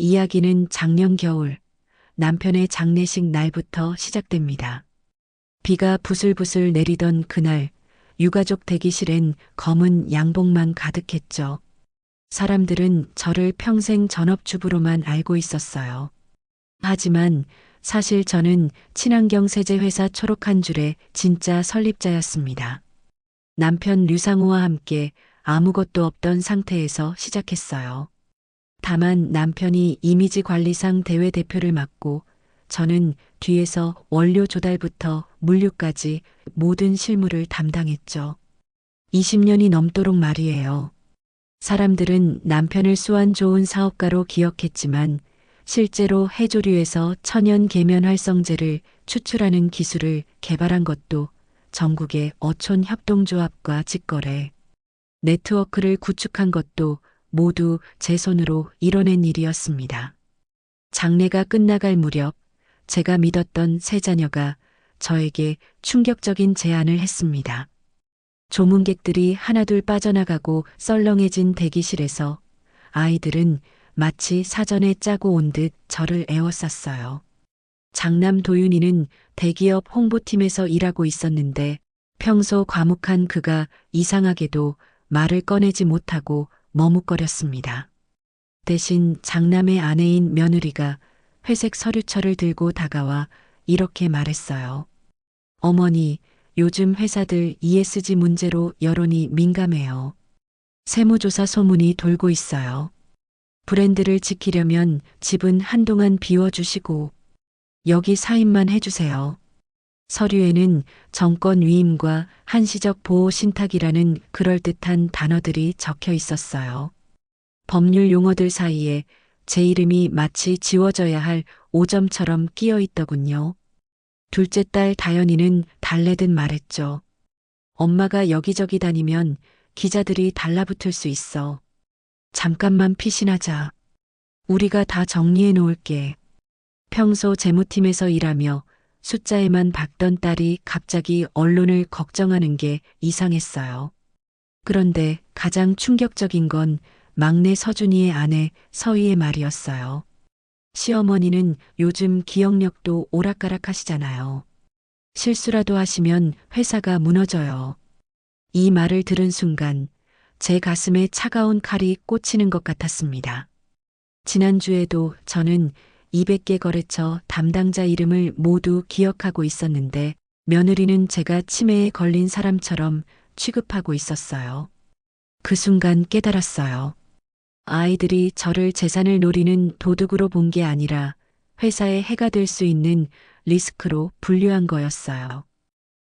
이야기는 작년 겨울 남편의 장례식 날부터 시작됩니다. 비가 부슬부슬 내리던 그날 유가족 대기실엔 검은 양복만 가득했죠. 사람들은 저를 평생 전업주부로만 알고 있었어요. 하지만 사실 저는 친환경 세제 회사 초록 한 줄의 진짜 설립자였습니다. 남편 류상우와 함께 아무것도 없던 상태에서 시작했어요. 다만 남편이 이미지 관리상 대외 대표를 맡고 저는 뒤에서 원료 조달부터 물류까지 모든 실무를 담당했죠. 20년이 넘도록 말이에요. 사람들은 남편을 수완 좋은 사업가로 기억했지만 실제로 해조류에서 천연 계면 활성제를 추출하는 기술을 개발한 것도 전국의 어촌 협동조합과 직거래, 네트워크를 구축한 것도 모두 제 손으로 이뤄낸 일이었습니다. 장례가 끝나갈 무렵 제가 믿었던 세 자녀가 저에게 충격적인 제안을 했습니다. 조문객들이 하나둘 빠져나가고 썰렁해진 대기실에서 아이들은 마치 사전에 짜고 온 듯 저를 에워쌌어요. 장남 도윤이는 대기업 홍보팀에서 일하고 있었는데 평소 과묵한 그가 이상하게도 말을 꺼내지 못하고 머뭇거렸습니다. 대신 장남의 아내인 며느리가 회색 서류철을 들고 다가와 이렇게 말했어요. 어머니, 요즘 회사들 ESG 문제로 여론이 민감해요. 세무조사 소문이 돌고 있어요. 브랜드를 지키려면 집은 한동안 비워주시고 여기 사인만 해주세요. 서류에는 정권 위임과 한시적 보호 신탁이라는 그럴듯한 단어들이 적혀 있었어요. 법률 용어들 사이에 제 이름이 마치 지워져야 할 5점처럼 끼어 있더군요. 둘째 딸 다현이는 달래듯 말했죠. 엄마가 여기저기 다니면 기자들이 달라붙을 수 있어. 잠깐만 피신하자. 우리가 다 정리해 놓을게. 평소 재무팀에서 일하며 숫자에만 박던 딸이 갑자기 언론을 걱정하는 게 이상했어요. 그런데 가장 충격적인 건 막내 서준이의 아내 서희의 말이었어요. 시어머니는 요즘 기억력도 오락가락하시잖아요. 실수라도 하시면 회사가 무너져요. 이 말을 들은 순간 제 가슴에 차가운 칼이 꽂히는 것 같았습니다. 지난주에도 저는 200개 거래처 담당자 이름을 모두 기억하고 있었는데 며느리는 제가 치매에 걸린 사람처럼 취급하고 있었어요. 그 순간 깨달았어요. 아이들이 저를 재산을 노리는 도둑으로 본 게 아니라 회사에 해가 될 수 있는 리스크로 분류한 거였어요.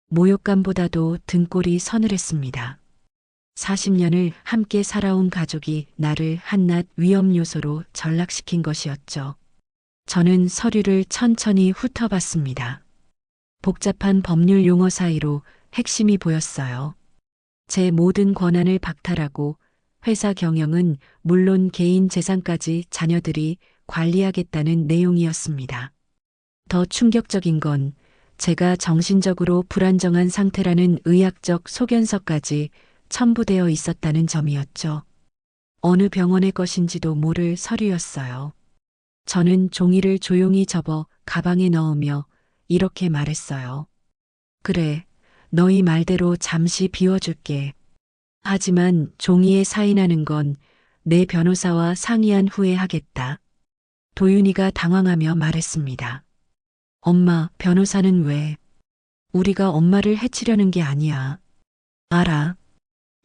모욕감보다도 등골이 서늘했습니다. 40년을 함께 살아온 가족이 나를 한낱 위험 요소로 전락시킨 것이었죠. 저는 서류를 천천히 훑어봤습니다. 복잡한 법률 용어 사이로 핵심이 보였어요. 제 모든 권한을 박탈하고 회사 경영은 물론 개인 재산까지 자녀들이 관리하겠다는 내용이었습니다. 더 충격적인 건 제가 정신적으로 불안정한 상태라는 의학적 소견서까지 첨부되어 있었다는 점이었죠. 어느 병원의 것인지도 모를 서류였어요. 저는 종이를 조용히 접어 가방에 넣으며 이렇게 말했어요. 그래, 너희 말대로 잠시 비워줄게. 하지만 종이에 사인하는 건 내 변호사와 상의한 후에 하겠다. 도윤이가 당황하며 말했습니다. 엄마, 변호사는 왜? 우리가 엄마를 해치려는 게 아니야. 알아.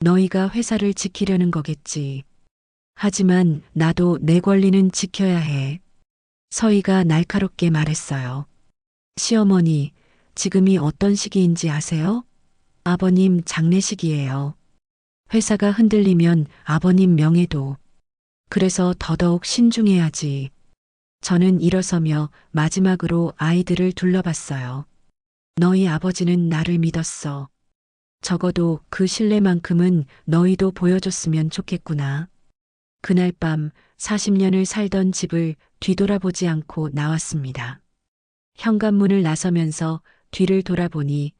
너희가 회사를 지키려는 거겠지. 하지만 나도 내 권리는 지켜야 해. 서희가 날카롭게 말했어요. 시어머니, 지금이 어떤 시기인지 아세요? 아버님 장례식이에요. 회사가 흔들리면 아버님 명예도. 그래서 더더욱 신중해야지. 저는 일어서며 마지막으로 아이들을 둘러봤어요. 너희 아버지는 나를 믿었어. 적어도 그 신뢰만큼은 너희도 보여줬으면 좋겠구나. 그날 밤 40년을 살던 집을 뒤돌아보지 않고 나왔습니다. 현관문을 나서면서 뒤를 돌아보니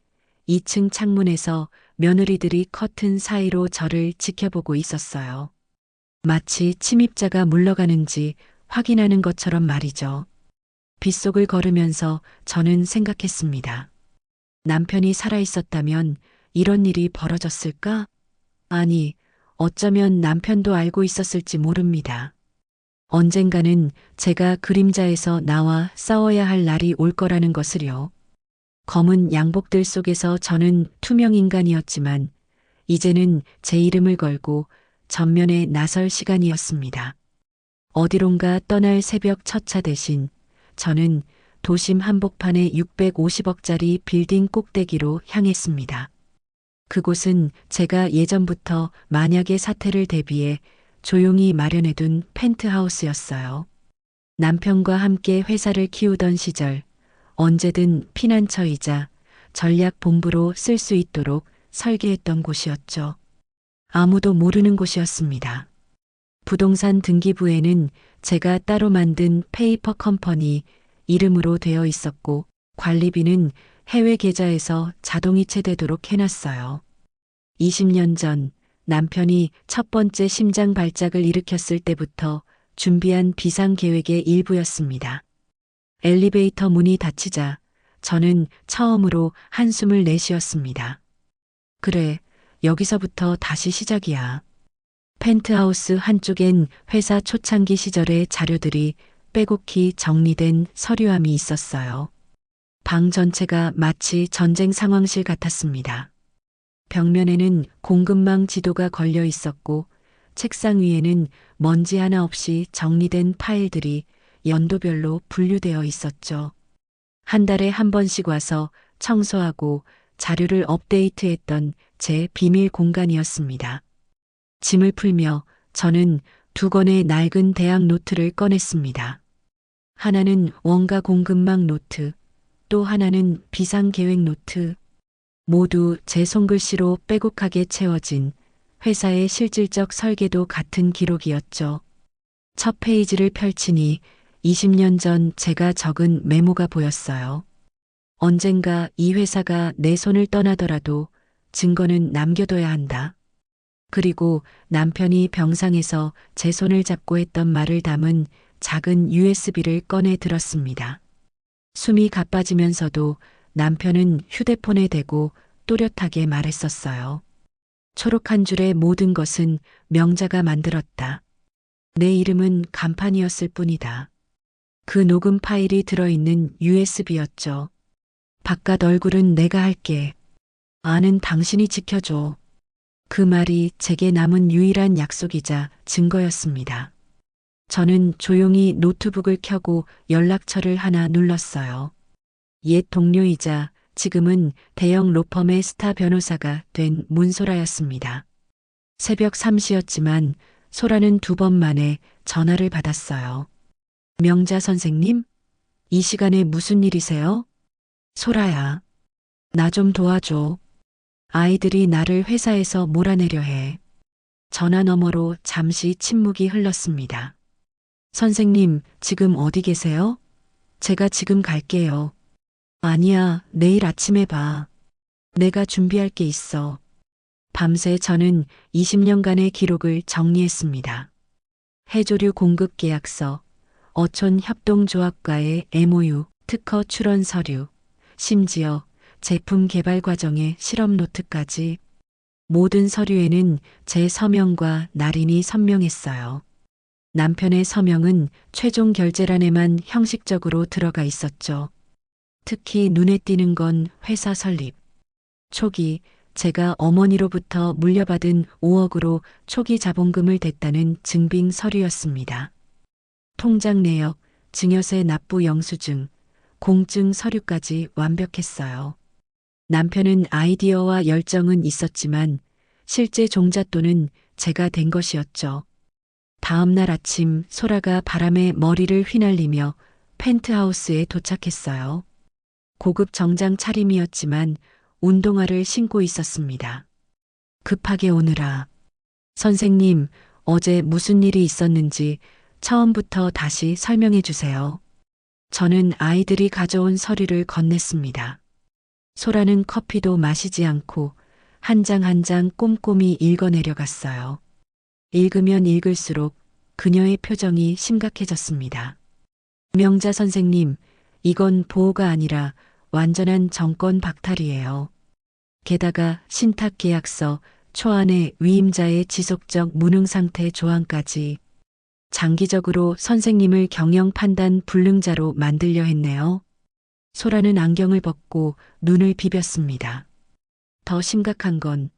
2층 창문에서 며느리들이 커튼 사이로 저를 지켜보고 있었어요. 마치 침입자가 물러가는지 확인하는 것처럼 말이죠. 빗속을 걸으면서 저는 생각했습니다. 남편이 살아있었다면 이런 일이 벌어졌을까? 아니, 어쩌면 남편도 알고 있었을지 모릅니다. 언젠가는 제가 그림자에서 나와 싸워야 할 날이 올 거라는 것을요. 검은 양복들 속에서 저는 투명 인간이었지만 이제는 제 이름을 걸고 전면에 나설 시간이었습니다. 어디론가 떠날 새벽 첫 차 대신 저는 도심 한복판의 650억짜리 빌딩 꼭대기로 향했습니다. 그곳은 제가 예전부터 만약의 사태를 대비해 조용히 마련해둔 펜트하우스였어요. 남편과 함께 회사를 키우던 시절 언제든 피난처이자 전략 본부로 쓸 수 있도록 설계했던 곳이었죠. 아무도 모르는 곳이었습니다. 부동산 등기부에는 제가 따로 만든 페이퍼 컴퍼니 이름으로 되어 있었고 관리비는 해외 계좌에서 자동이체되도록 해놨어요. 20년 전 남편이 첫 번째 심장 발작을 일으켰을 때부터 준비한 비상계획의 일부였습니다. 엘리베이터 문이 닫히자 저는 처음으로 한숨을 내쉬었습니다. 그래, 여기서부터 다시 시작이야. 펜트하우스 한쪽엔 회사 초창기 시절의 자료들이 빼곡히 정리된 서류함이 있었어요. 방 전체가 마치 전쟁 상황실 같았습니다. 벽면에는 공급망 지도가 걸려 있었고 책상 위에는 먼지 하나 없이 정리된 파일들이 연도별로 분류되어 있었죠. 한 달에 한 번씩 와서 청소하고 자료를 업데이트했던 제 비밀 공간이었습니다. 짐을 풀며 저는 두 권의 낡은 대학 노트를 꺼냈습니다. 하나는 원가 공급망 노트, 또 하나는 비상계획 노트. 모두 제 손글씨로 빼곡하게 채워진 회사의 실질적 설계도 같은 기록이었죠. 첫 페이지를 펼치니 20년 전 제가 적은 메모가 보였어요. 언젠가 이 회사가 내 손을 떠나더라도 증거는 남겨둬야 한다. 그리고 남편이 병상에서 제 손을 잡고 했던 말을 담은 작은 USB를 꺼내 들었습니다. 숨이 가빠지면서도 남편은 휴대폰에 대고 또렷하게 말했었어요. 초록 한 줄의 모든 것은 명자가 만들었다. 내 이름은 간판이었을 뿐이다. 그 녹음 파일이 들어있는 USB였죠. 바깥 얼굴은 내가 할게. 안은 당신이 지켜줘. 그 말이 제게 남은 유일한 약속이자 증거였습니다. 저는 조용히 노트북을 켜고 연락처를 하나 눌렀어요. 옛 동료이자 지금은 대형 로펌의 스타 변호사가 된 문소라였습니다. 새벽 3시였지만 소라는 두 번 만에 전화를 받았어요. 명자 선생님? 이 시간에 무슨 일이세요? 소라야. 나 좀 도와줘. 아이들이 나를 회사에서 몰아내려 해. 전화 너머로 잠시 침묵이 흘렀습니다. 선생님, 지금 어디 계세요? 제가 지금 갈게요. 아니야, 내일 아침에 봐. 내가 준비할 게 있어. 밤새 저는 20년간의 기록을 정리했습니다. 해조류 공급 계약서, 어촌 협동조합과의 MOU, 특허 출원 서류, 심지어 제품 개발 과정의 실험 노트까지 모든 서류에는 제 서명과 날인이 선명했어요. 남편의 서명은 최종 결제란에만 형식적으로 들어가 있었죠. 특히 눈에 띄는 건 회사 설립. 초기 제가 어머니로부터 물려받은 5억으로 초기 자본금을 댔다는 증빙 서류였습니다. 통장 내역, 증여세 납부 영수증, 공증 서류까지 완벽했어요. 남편은 아이디어와 열정은 있었지만 실제 종잣돈은 제가 댄 것이었죠. 다음 날 아침 소라가 바람에 머리를 휘날리며 펜트하우스에 도착했어요. 고급 정장 차림이었지만 운동화를 신고 있었습니다. 급하게 오느라. 선생님, 어제 무슨 일이 있었는지 처음부터 다시 설명해 주세요. 저는 아이들이 가져온 서류를 건넸습니다. 소라는 커피도 마시지 않고 한 장 한 장 꼼꼼히 읽어내려갔어요. 읽으면 읽을수록 그녀의 표정이 심각해졌습니다. 명자 선생님, 이건 보호가 아니라 완전한 정권 박탈이에요. 게다가 신탁 계약서, 초안에 위임자의 지속적 무능 상태 조항까지 장기적으로 선생님을 경영 판단 불능자로 만들려 했네요. 소라는 안경을 벗고 눈을 비볐습니다. 더 심각한 건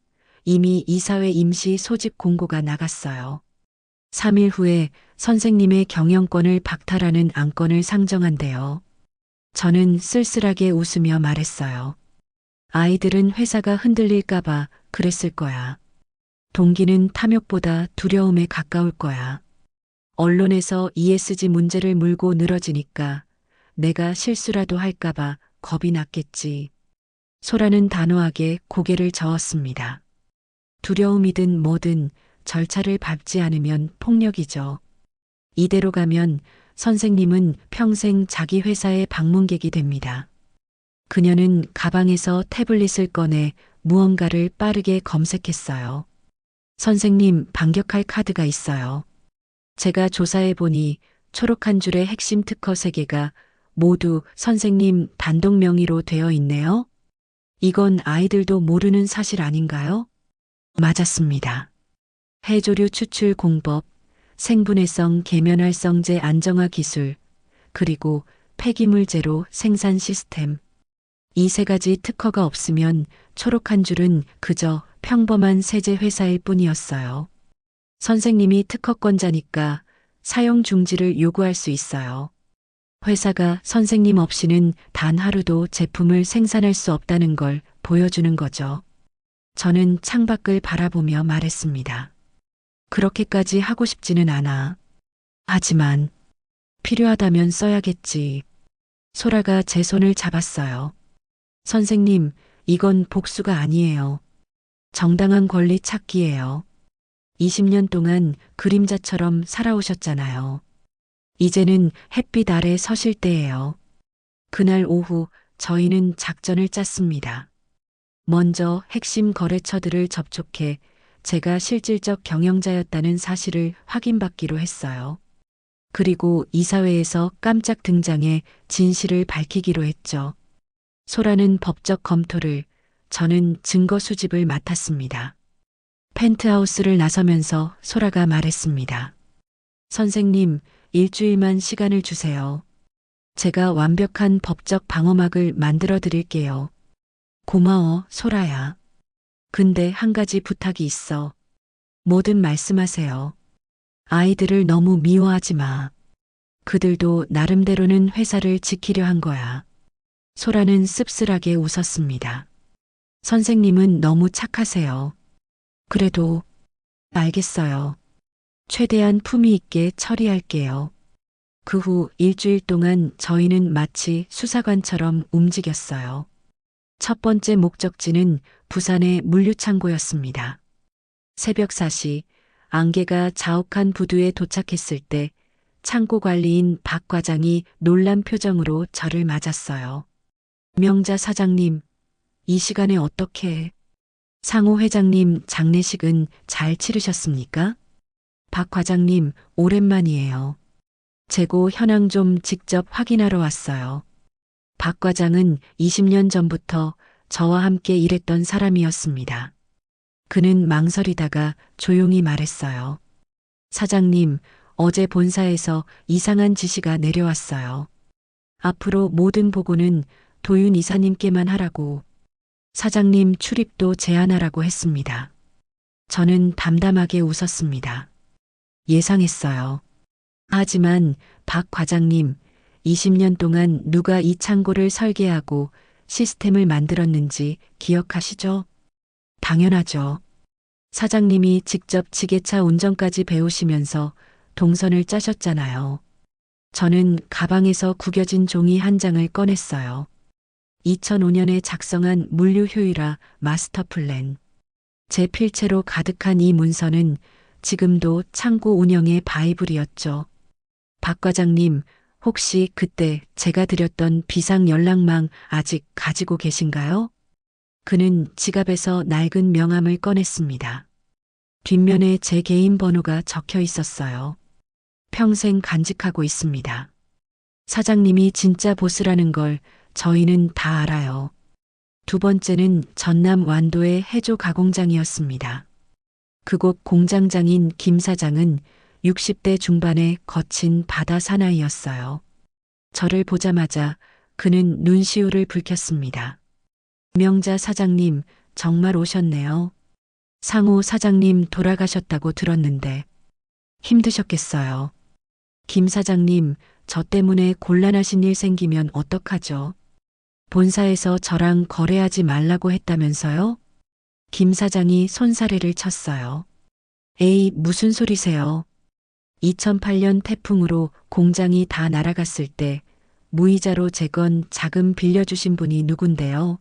이미 이사회 임시 소집 공고가 나갔어요. 3일 후에 선생님의 경영권을 박탈하는 안건을 상정한대요. 저는 쓸쓸하게 웃으며 말했어요. 아이들은 회사가 흔들릴까봐 그랬을 거야. 동기는 탐욕보다 두려움에 가까울 거야. 언론에서 ESG 문제를 물고 늘어지니까 내가 실수라도 할까봐 겁이 났겠지. 소라는 단호하게 고개를 저었습니다. 두려움이든 뭐든 절차를 밟지 않으면 폭력이죠. 이대로 가면 선생님은 평생 자기 회사의 방문객이 됩니다. 그녀는 가방에서 태블릿을 꺼내 무언가를 빠르게 검색했어요. 선생님, 반격할 카드가 있어요. 제가 조사해 보니 초록 한 줄의 핵심 특허 3개가 모두 선생님 단독 명의로 되어 있네요. 이건 아이들도 모르는 사실 아닌가요? 맞았습니다. 해조류 추출 공법, 생분해성 계면활성제 안정화 기술, 그리고 폐기물 제로 생산 시스템. 이 3가지 특허가 없으면 초록 한 줄은 그저 평범한 세제 회사일 뿐이었어요. 선생님이 특허권자니까 사용 중지를 요구할 수 있어요. 회사가 선생님 없이는 단 하루도 제품을 생산할 수 없다는 걸 보여주는 거죠. 저는 창밖을 바라보며 말했습니다. 그렇게까지 하고 싶지는 않아. 하지만 필요하다면 써야겠지. 소라가 제 손을 잡았어요. 선생님, 이건 복수가 아니에요. 정당한 권리 찾기예요. 20년 동안 그림자처럼 살아오셨잖아요. 이제는 햇빛 아래 서실 때예요. 그날 오후 저희는 작전을 짰습니다. 먼저 핵심 거래처들을 접촉해 제가 실질적 경영자였다는 사실을 확인받기로 했어요. 그리고 이사회에서 깜짝 등장해 진실을 밝히기로 했죠. 소라는 법적 검토를, 저는 증거 수집을 맡았습니다. 펜트하우스를 나서면서 소라가 말했습니다. 선생님, 일주일만 시간을 주세요. 제가 완벽한 법적 방어막을 만들어 드릴게요. 고마워, 소라야. 근데 한 가지 부탁이 있어. 뭐든 말씀하세요. 아이들을 너무 미워하지 마. 그들도 나름대로는 회사를 지키려 한 거야. 소라는 씁쓸하게 웃었습니다. 선생님은 너무 착하세요. 그래도 알겠어요. 최대한 품위 있게 처리할게요. 그 후 일주일 동안 저희는 마치 수사관처럼 움직였어요. 첫 번째 목적지는 부산의 물류창고였습니다. 새벽 4시 안개가 자욱한 부두에 도착했을 때 창고 관리인 박 과장이 놀란 표정으로 저를 맞았어요. 명자 사장님, 이 시간에 어떻게... 상호 회장님 장례식은 잘 치르셨습니까? 박 과장님, 오랜만이에요. 재고 현황 좀 직접 확인하러 왔어요. 박 과장은 20년 전부터 저와 함께 일했던 사람이었습니다. 그는 망설이다가 조용히 말했어요. 사장님, 어제 본사에서 이상한 지시가 내려왔어요. 앞으로 모든 보고는 도윤 이사님께만 하라고. 사장님 출입도 제한하라고 했습니다. 저는 담담하게 웃었습니다. 예상했어요. 하지만 박 과장님, 20년 동안 누가 이 창고를 설계하고 시스템을 만들었는지 기억하시죠? 당연하죠. 사장님이 직접 지게차 운전까지 배우시면서 동선을 짜셨잖아요. 저는 가방에서 구겨진 종이 한 장을 꺼냈어요. 2005년에 작성한 물류 효율화 마스터 플랜. 제 필체로 가득한 이 문서는 지금도 창고 운영의 바이블이었죠. 박 과장님, 혹시 그때 제가 드렸던 비상 연락망 아직 가지고 계신가요? 그는 지갑에서 낡은 명함을 꺼냈습니다. 뒷면에 제 개인 번호가 적혀 있었어요. 평생 간직하고 있습니다. 사장님이 진짜 보스라는 걸 저희는 다 알아요. 두 번째는 전남 완도의 해조 가공장이었습니다. 그곳 공장장인 김 사장은 60대 중반의 거친 바다 사나이였어요. 저를 보자마자 그는 눈시울을 붉혔습니다. 명자 사장님, 정말 오셨네요. 상호 사장님 돌아가셨다고 들었는데 힘드셨겠어요. 김 사장님, 저 때문에 곤란하신 일 생기면 어떡하죠? 본사에서 저랑 거래하지 말라고 했다면서요? 김 사장이 손사래를 쳤어요. 에이, 무슨 소리세요? 2008년 태풍으로 공장이 다 날아갔을 때 무이자로 제 건 자금 빌려주신 분이 누군데요?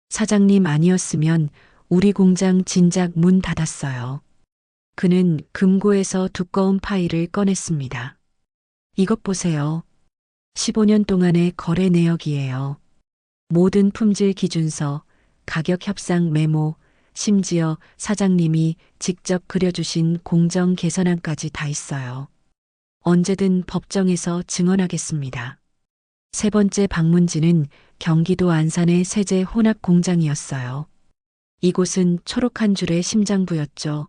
사장님 아니었으면 우리 공장 진작 문 닫았어요. 그는 금고에서 두꺼운 파일을 꺼냈습니다. 이것 보세요. 15년 동안의 거래 내역이에요. 모든 품질 기준서, 가격 협상 메모, 심지어 사장님이 직접 그려주신 공정 개선안까지 다 있어요. 언제든 법정에서 증언하겠습니다. 세 번째 방문지는 경기도 안산의 세제 혼합 공장이었어요. 이곳은 초록 한 줄의 심장부였죠.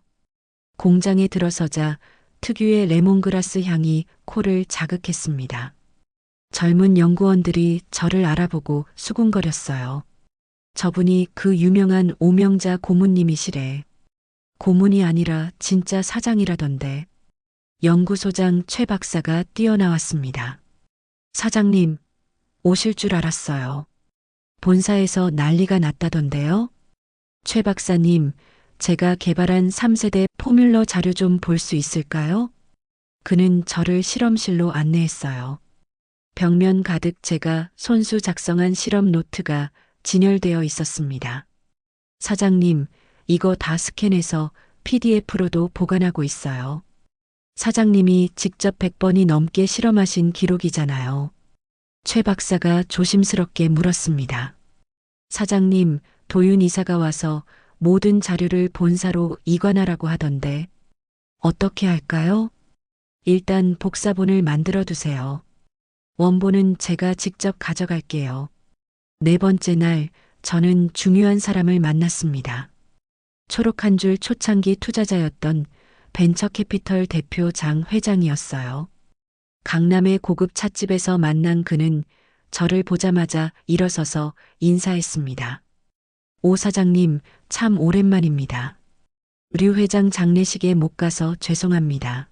공장에 들어서자 특유의 레몬그라스 향이 코를 자극했습니다. 젊은 연구원들이 저를 알아보고 수군거렸어요. 저분이 그 유명한 오명자 고문님이시래. 고문이 아니라 진짜 사장이라던데. 연구소장 최 박사가 뛰어나왔습니다. 사장님, 오실 줄 알았어요. 본사에서 난리가 났다던데요. 최 박사님, 제가 개발한 3세대 포뮬러 자료 좀 볼 수 있을까요? 그는 저를 실험실로 안내했어요. 벽면 가득 제가 손수 작성한 실험 노트가 진열되어 있었습니다. 사장님, 이거 다 스캔해서 PDF로도 보관하고 있어요. 사장님이 직접 100번이 넘게 실험하신 기록이잖아요. 최 박사가 조심스럽게 물었습니다. 사장님, 도윤 이사가 와서 모든 자료를 본사로 이관하라고 하던데 어떻게 할까요? 일단 복사본을 만들어 두세요. 원본은 제가 직접 가져갈게요. 네 번째 날 저는 중요한 사람을 만났습니다. 초록 한 줄 초창기 투자자였던 벤처캐피털 대표 장 회장이었어요. 강남의 고급 찻집에서 만난 그는 저를 보자마자 일어서서 인사했습니다. 오 사장님, 참 오랜만입니다. 류 회장 장례식에 못 가서 죄송합니다.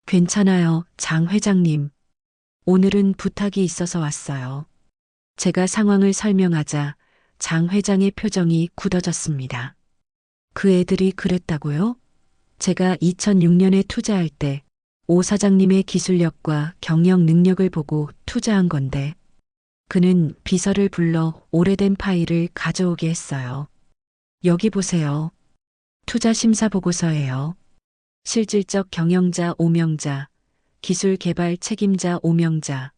괜찮아요, 장 회장님. 오늘은 부탁이 있어서 왔어요. 제가 상황을 설명하자 장 회장의 표정이 굳어졌습니다. 그 애들이 그랬다고요? 제가 2006년에 투자할 때 오 사장님의 기술력과 경영 능력을 보고 투자한 건데 그는 비서를 불러 오래된 파일을 가져오게 했어요. 여기 보세요. 투자 심사 보고서예요. 실질적 경영자 오명자, 기술 개발 책임자 오명자,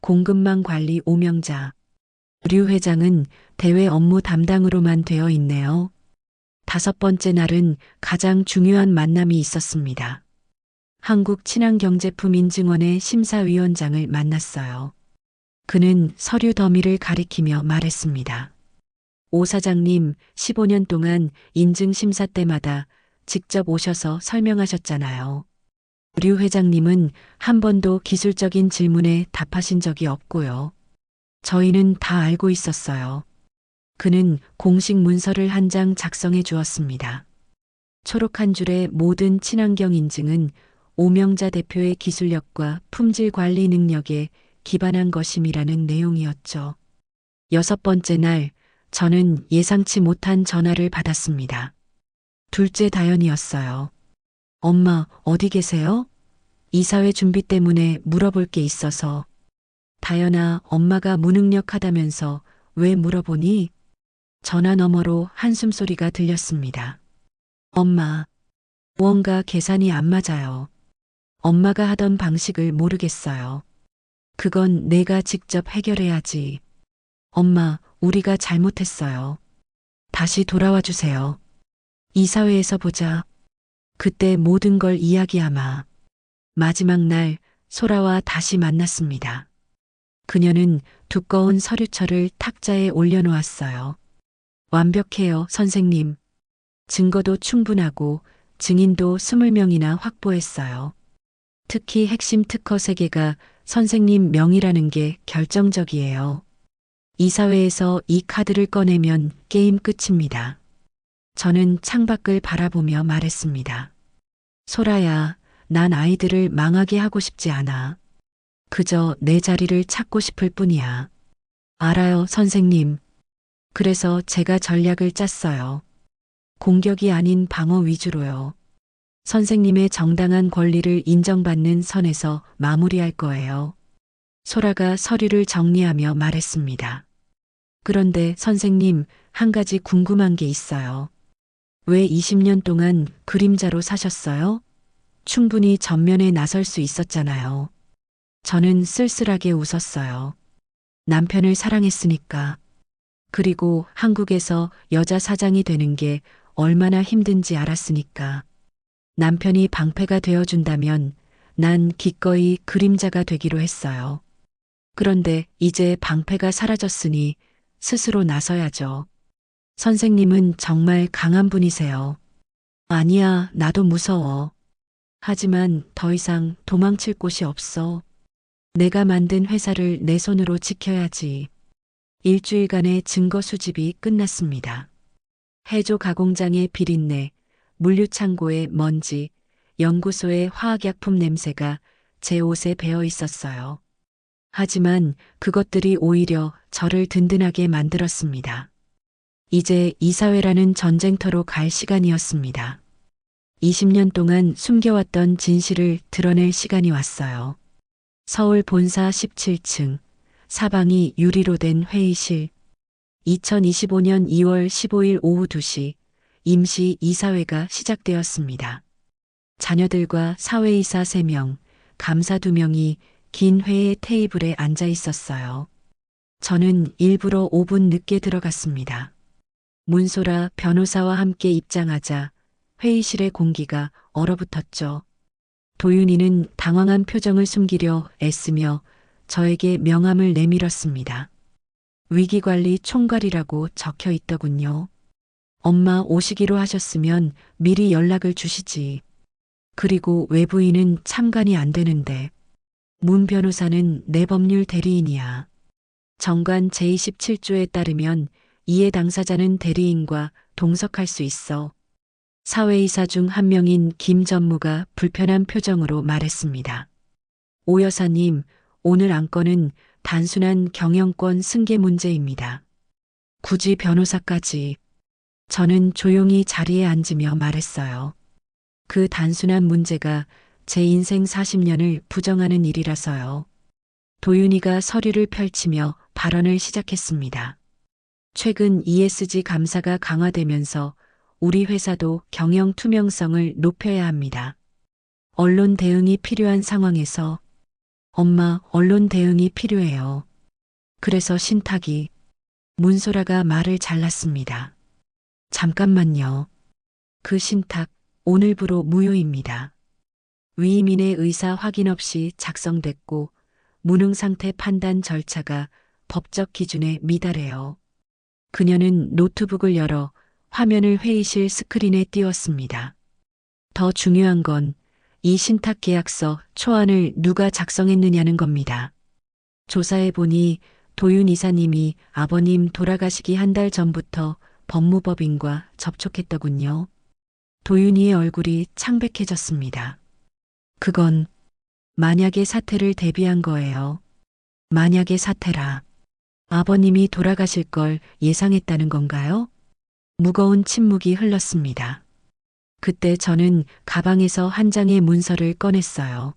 공급망 관리 오명자. 류 회장은 대외 업무 담당으로만 되어 있네요. 다섯 번째 날은 가장 중요한 만남이 있었습니다. 한국친환경제품인증원의 심사위원장을 만났어요. 그는 서류 더미를 가리키며 말했습니다. 오 사장님, 15년 동안 인증 심사 때마다 직접 오셔서 설명하셨잖아요. 류 회장님은 한 번도 기술적인 질문에 답하신 적이 없고요. 저희는 다 알고 있었어요. 그는 공식 문서를 한 장 작성해 주었습니다. 초록 한 줄의 모든 친환경 인증은 오명자 대표의 기술력과 품질 관리 능력에 기반한 것임이라는 내용이었죠. 여섯 번째 날, 저는 예상치 못한 전화를 받았습니다. 둘째 다연이었어요. 엄마, 어디 계세요? 이사회 준비 때문에 물어볼 게 있어서. 다연아, 엄마가 무능력하다면서 왜 물어보니? 전화 너머로 한숨 소리가 들렸습니다. 엄마, 무언가 계산이 안 맞아요. 엄마가 하던 방식을 모르겠어요. 그건 내가 직접 해결해야지. 엄마, 우리가 잘못했어요. 다시 돌아와 주세요. 이사회에서 보자. 그때 모든 걸 이야기하마. 마지막 날 소라와 다시 만났습니다. 그녀는 두꺼운 서류철을 탁자에 올려놓았어요. 완벽해요, 선생님. 증거도 충분하고 증인도 20명이나 확보했어요. 특히 핵심 특허 3개가 선생님 명의라는 게 결정적이에요. 이사회에서 이 카드를 꺼내면 게임 끝입니다. 저는 창밖을 바라보며 말했습니다. 소라야, 난 아이들을 망하게 하고 싶지 않아. 그저 내 자리를 찾고 싶을 뿐이야. 알아요, 선생님. 그래서 제가 전략을 짰어요. 공격이 아닌 방어 위주로요. 선생님의 정당한 권리를 인정받는 선에서 마무리할 거예요. 소라가 서류를 정리하며 말했습니다. 그런데 선생님, 한 가지 궁금한 게 있어요. 왜 20년 동안 그림자로 사셨어요? 충분히 전면에 나설 수 있었잖아요. 저는 쓸쓸하게 웃었어요. 남편을 사랑했으니까. 그리고 한국에서 여자 사장이 되는 게 얼마나 힘든지 알았으니까. 남편이 방패가 되어준다면 난 기꺼이 그림자가 되기로 했어요. 그런데 이제 방패가 사라졌으니 스스로 나서야죠. 선생님은 정말 강한 분이세요. 아니야, 나도 무서워. 하지만 더 이상 도망칠 곳이 없어. 내가 만든 회사를 내 손으로 지켜야지. 일주일간의 증거 수집이 끝났습니다. 해조 가공장의 비린내, 물류창고의 먼지, 연구소의 화학약품 냄새가 제 옷에 배어 있었어요. 하지만 그것들이 오히려 저를 든든하게 만들었습니다. 이제 이사회라는 전쟁터로 갈 시간이었습니다. 20년 동안 숨겨왔던 진실을 드러낼 시간이 왔어요. 서울 본사 17층, 사방이 유리로 된 회의실. 2025년 2월 15일 오후 2시, 임시 이사회가 시작되었습니다. 자녀들과 사회이사 3명, 감사 2명이 긴 회의 테이블에 앉아 있었어요. 저는 일부러 5분 늦게 들어갔습니다. 문소라 변호사와 함께 입장하자 회의실의 공기가 얼어붙었죠. 도윤이는 당황한 표정을 숨기려 애쓰며 저에게 명함을 내밀었습니다. 위기관리 총괄이라고 적혀 있더군요. 엄마 오시기로 하셨으면 미리 연락을 주시지. 그리고 외부인은 참관이 안 되는데. 문 변호사는 내 법률 대리인이야. 정관 제27조에 따르면 이해 당사자는 대리인과 동석할 수 있어. 사회이사 중 한 명인 김 전무가 불편한 표정으로 말했습니다. 오 여사님, 오늘 안건은 단순한 경영권 승계 문제입니다. 굳이 변호사까지. 저는 조용히 자리에 앉으며 말했어요. 그 단순한 문제가 제 인생 40년을 부정하는 일이라서요. 도윤이가 서류를 펼치며 발언을 시작했습니다. 최근 ESG 감사가 강화되면서 우리 회사도 경영 투명성을 높여야 합니다. 언론 대응이 필요한 상황에서 엄마, 언론 대응이 필요해요. 그래서 신탁이 문소라가 말을 잘랐습니다. 잠깐만요. 그 신탁 오늘부로 무효입니다. 위임인의 의사 확인 없이 작성됐고 무능 상태 판단 절차가 법적 기준에 미달해요. 그녀는 노트북을 열어 화면을 회의실 스크린에 띄웠습니다. 더 중요한 건 이 신탁 계약서 초안을 누가 작성했느냐는 겁니다. 조사해 보니 도윤 이사님이 아버님 돌아가시기 한 달 전부터 법무법인과 접촉했더군요. 도윤이의 얼굴이 창백해졌습니다. 그건 만약의 사태를 대비한 거예요. 만약의 사태라. 아버님이 돌아가실 걸 예상했다는 건가요? 무거운 침묵이 흘렀습니다. 그때 저는 가방에서 한 장의 문서를 꺼냈어요.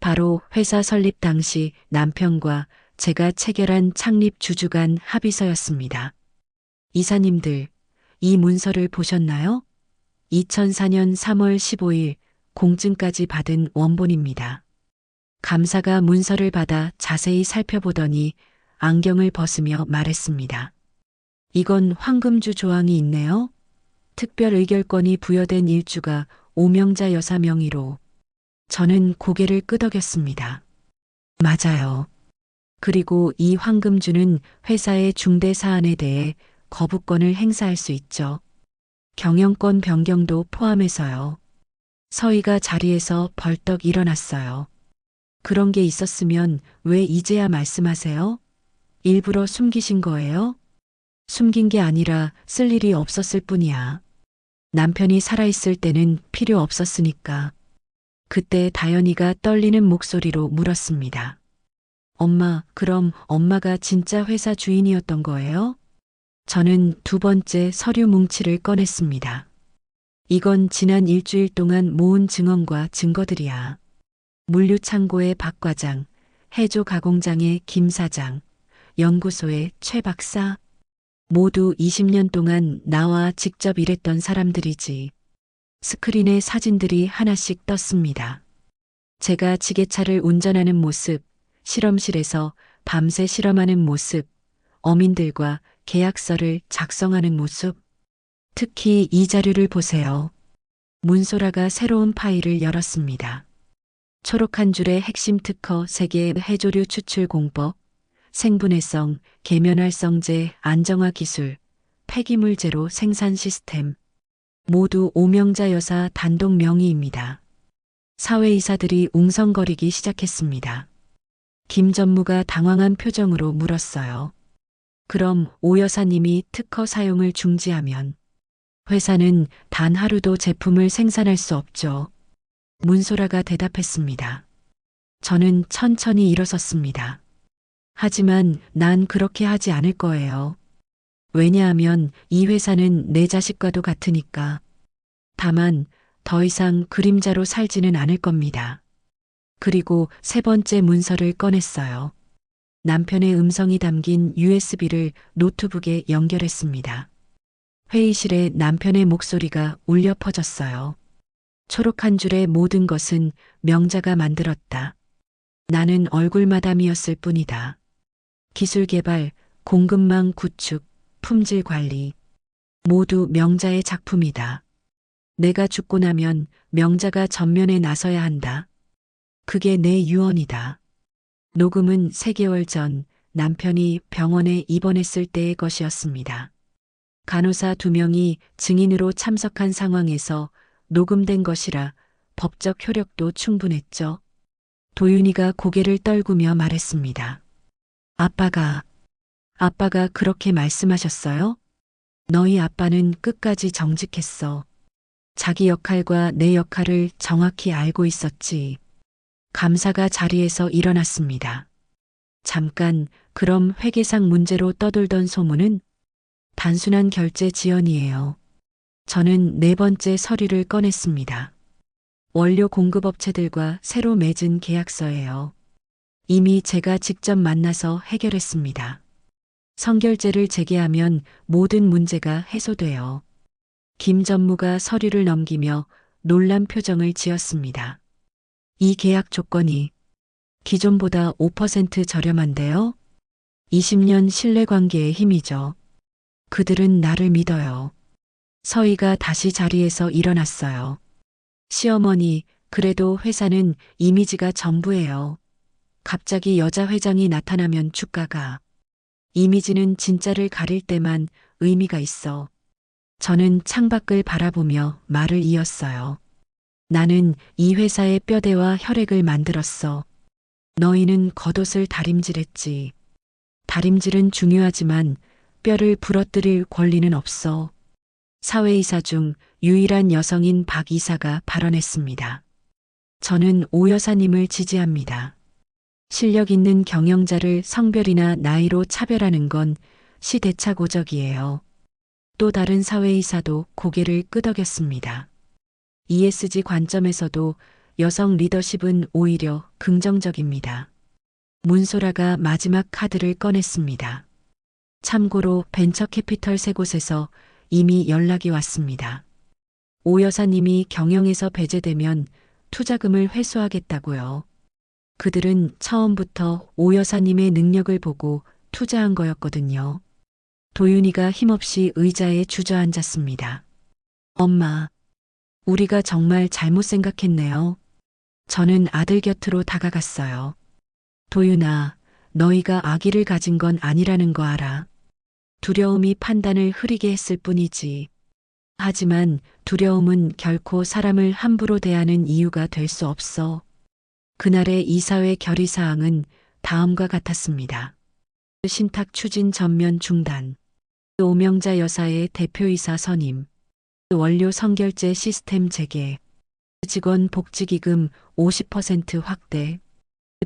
바로 회사 설립 당시 남편과 제가 체결한 창립 주주간 합의서였습니다. 이사님들, 이 문서를 보셨나요? 2004년 3월 15일 공증까지 받은 원본입니다. 감사가 문서를 받아 자세히 살펴보더니 안경을 벗으며 말했습니다. 이건 황금주 조항이 있네요. 특별 의결권이 부여된 일주가 오명자 여사 명의로. 저는 고개를 끄덕였습니다. 맞아요. 그리고 이 황금주는 회사의 중대 사안에 대해 거부권을 행사할 수 있죠. 경영권 변경도 포함해서요. 서희가 자리에서 벌떡 일어났어요. 그런 게 있었으면 왜 이제야 말씀하세요? 일부러 숨기신 거예요? 숨긴 게 아니라 쓸 일이 없었을 뿐이야. 남편이 살아있을 때는 필요 없었으니까. 그때 다연이가 떨리는 목소리로 물었습니다. 엄마, 그럼 엄마가 진짜 회사 주인이었던 거예요? 저는 두 번째 서류 뭉치를 꺼냈습니다. 이건 지난 일주일 동안 모은 증언과 증거들이야. 물류창고의 박 과장, 해조 가공장의 김 사장, 연구소의 최 박사. 모두 20년 동안 나와 직접 일했던 사람들이지. 스크린에 사진들이 하나씩 떴습니다. 제가 지게차를 운전하는 모습, 실험실에서 밤새 실험하는 모습, 어민들과 계약서를 작성하는 모습. 특히 이 자료를 보세요. 문소라가 새로운 파일을 열었습니다. 초록 한 줄의 핵심 특허 세계 해조류 추출 공법, 생분해성, 계면활성제 안정화 기술, 폐기물 제로 생산 시스템. 모두 오명자 여사 단독 명의입니다. 사회이사들이 웅성거리기 시작했습니다. 김 전무가 당황한 표정으로 물었어요. 그럼 오 여사님이 특허 사용을 중지하면 회사는 단 하루도 제품을 생산할 수 없죠. 문소라가 대답했습니다. 저는 천천히 일어섰습니다. 하지만 난 그렇게 하지 않을 거예요. 왜냐하면 이 회사는 내 자식과도 같으니까. 다만 더 이상 그림자로 살지는 않을 겁니다. 그리고 세 번째 문서를 꺼냈어요. 남편의 음성이 담긴 USB를 노트북에 연결했습니다. 회의실에 남편의 목소리가 울려 퍼졌어요. 초록 한 줄의 모든 것은 명자가 만들었다. 나는 얼굴마담이었을 뿐이다. 기술 개발, 공급망 구축, 품질 관리. 모두 명자의 작품이다. 내가 죽고 나면 명자가 전면에 나서야 한다. 그게 내 유언이다. 녹음은 3개월 전 남편이 병원에 입원했을 때의 것이었습니다. 간호사 2명이 증인으로 참석한 상황에서 녹음된 것이라 법적 효력도 충분했죠. 도윤이가 고개를 떨구며 말했습니다. 아빠가 그렇게 말씀하셨어요? 너희 아빠는 끝까지 정직했어. 자기 역할과 내 역할을 정확히 알고 있었지. 감사가 자리에서 일어났습니다. 잠깐, 그럼 회계상 문제로 떠돌던 소문은 단순한 결제 지연이에요. 저는 네 번째 서류를 꺼냈습니다. 원료 공급업체들과 새로 맺은 계약서예요. 이미 제가 직접 만나서 해결했습니다. 선결제를 재개하면 모든 문제가 해소돼요. 김 전무가 서류를 넘기며 놀란 표정을 지었습니다. 이 계약 조건이 기존보다 5% 저렴한데요? 20년 신뢰관계의 힘이죠. 그들은 나를 믿어요. 서희가 다시 자리에서 일어났어요. 시어머니, 그래도 회사는 이미지가 전부예요. 갑자기 여자 회장이 나타나면 주가가. 이미지는 진짜를 가릴 때만 의미가 있어. 저는 창밖을 바라보며 말을 이었어요. 나는 이 회사의 뼈대와 혈액을 만들었어. 너희는 겉옷을 다림질했지. 다림질은 중요하지만 뼈를 부러뜨릴 권리는 없어. 사회이사 중 유일한 여성인 박 이사가 발언했습니다. 저는 오 여사님을 지지합니다. 실력 있는 경영자를 성별이나 나이로 차별하는 건 시대착오적이에요. 또 다른 사회이사도 고개를 끄덕였습니다. ESG 관점에서도 여성 리더십은 오히려 긍정적입니다. 문소라가 마지막 카드를 꺼냈습니다. 참고로 벤처캐피털 3곳에서 이미 연락이 왔습니다. 오 여사님이 경영에서 배제되면 투자금을 회수하겠다고요. 그들은 처음부터 오 여사님의 능력을 보고 투자한 거였거든요. 도윤이가 힘없이 의자에 주저앉았습니다. 엄마, 우리가 정말 잘못 생각했네요. 저는 아들 곁으로 다가갔어요. 도윤아, 너희가 아기를 가진 건 아니라는 거 알아. 두려움이 판단을 흐리게 했을 뿐이지. 하지만 두려움은 결코 사람을 함부로 대하는 이유가 될 수 없어. 그날의 이사회 결의사항은 다음과 같았습니다. 신탁 추진 전면 중단. 오명자 여사의 대표이사 선임. 원료 선결제 시스템 재개. 직원 복지기금 50% 확대.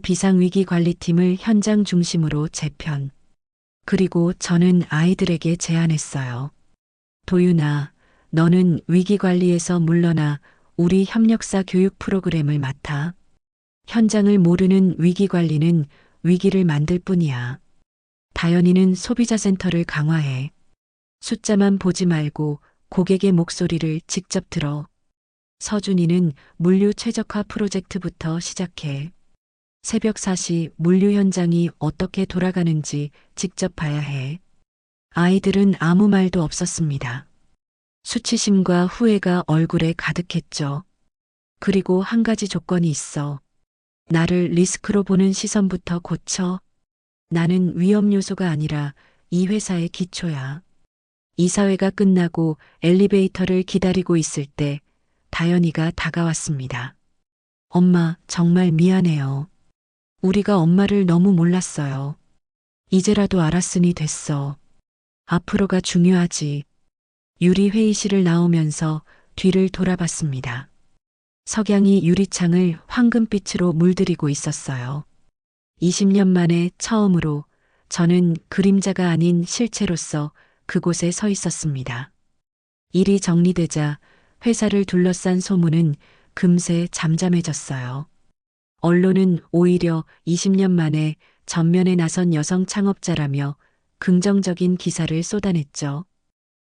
비상위기관리팀을 현장 중심으로 재편. 그리고 저는 아이들에게 제안했어요. 도윤아, 너는 위기관리에서 물러나 우리 협력사 교육 프로그램을 맡아. 현장을 모르는 위기관리는 위기를 만들 뿐이야. 다현이는 소비자센터를 강화해. 숫자만 보지 말고 고객의 목소리를 직접 들어. 서준이는 물류 최적화 프로젝트부터 시작해. 새벽 4시 물류 현장이 어떻게 돌아가는지 직접 봐야 해. 아이들은 아무 말도 없었습니다. 수치심과 후회가 얼굴에 가득했죠. 그리고 한 가지 조건이 있어. 나를 리스크로 보는 시선부터 고쳐. 나는 위험 요소가 아니라 이 회사의 기초야. 이사회가 끝나고 엘리베이터를 기다리고 있을 때 다현이가 다가왔습니다. 엄마, 정말 미안해요. 우리가 엄마를 너무 몰랐어요. 이제라도 알았으니 됐어. 앞으로가 중요하지. 유리 회의실을 나오면서 뒤를 돌아봤습니다. 석양이 유리창을 황금빛으로 물들이고 있었어요. 20년 만에 처음으로 저는 그림자가 아닌 실체로서 그곳에 서 있었습니다. 일이 정리되자 회사를 둘러싼 소문은 금세 잠잠해졌어요. 언론은 오히려 20년 만에 전면에 나선 여성 창업자라며 긍정적인 기사를 쏟아냈죠.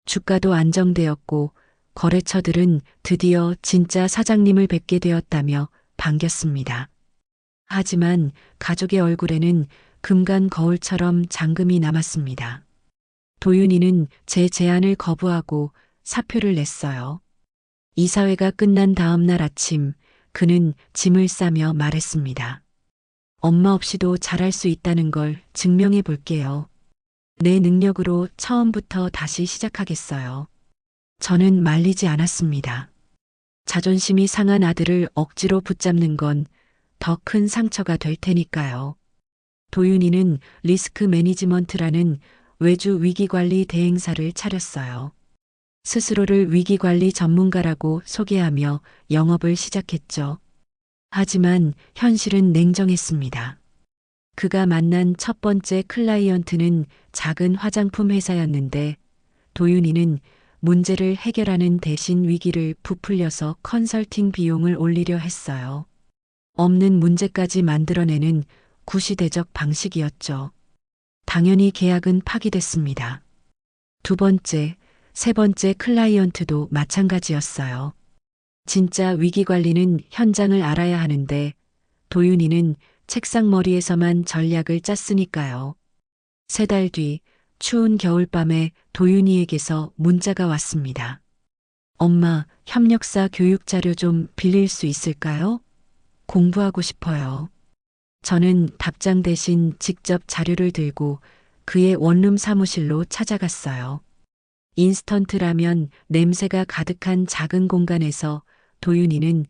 주가도 안정되었고 거래처들은 드디어 진짜 사장님을 뵙게 되었다며 반겼습니다. 하지만 가족의 얼굴에는 금간 거울처럼 잠금이 남았습니다. 도윤이는 제 제안을 거부하고 사표를 냈어요. 이사회가 끝난 다음 날 아침 그는 짐을 싸며 말했습니다. 엄마 없이도 잘할 수 있다는 걸 증명해 볼게요. 내 능력으로 처음부터 다시 시작하겠어요. 저는 말리지 않았습니다. 자존심이 상한 아들을 억지로 붙잡는 건 더 큰 상처가 될 테니까요. 도윤이는 리스크 매니지먼트라는 외주 위기관리 대행사를 차렸어요. 스스로를 위기관리 전문가라고 소개하며 영업을 시작했죠. 하지만 현실은 냉정했습니다. 그가 만난 첫 번째 클라이언트는 작은 화장품 회사였는데 도윤이는 문제를 해결하는 대신 위기를 부풀려서 컨설팅 비용을 올리려 했어요. 없는 문제까지 만들어내는 구시대적 방식이었죠. 당연히 계약은 파기됐습니다. 두 번째, 세 번째 클라이언트도 마찬가지였어요. 진짜 위기 관리는 현장을 알아야 하는데 도윤이는 책상 머리에서만 전략을 짰으니까요. 3달 뒤 추운 겨울밤에 도윤이에게서 문자가 왔습니다. 엄마, 협력사 교육 자료 좀 빌릴 수 있을까요? 공부하고 싶어요. 저는 답장 대신 직접 자료를 들고 그의 원룸 사무실로 찾아갔어요. 인스턴트 라면 냄새가 가득한 작은 공간에서 도윤이는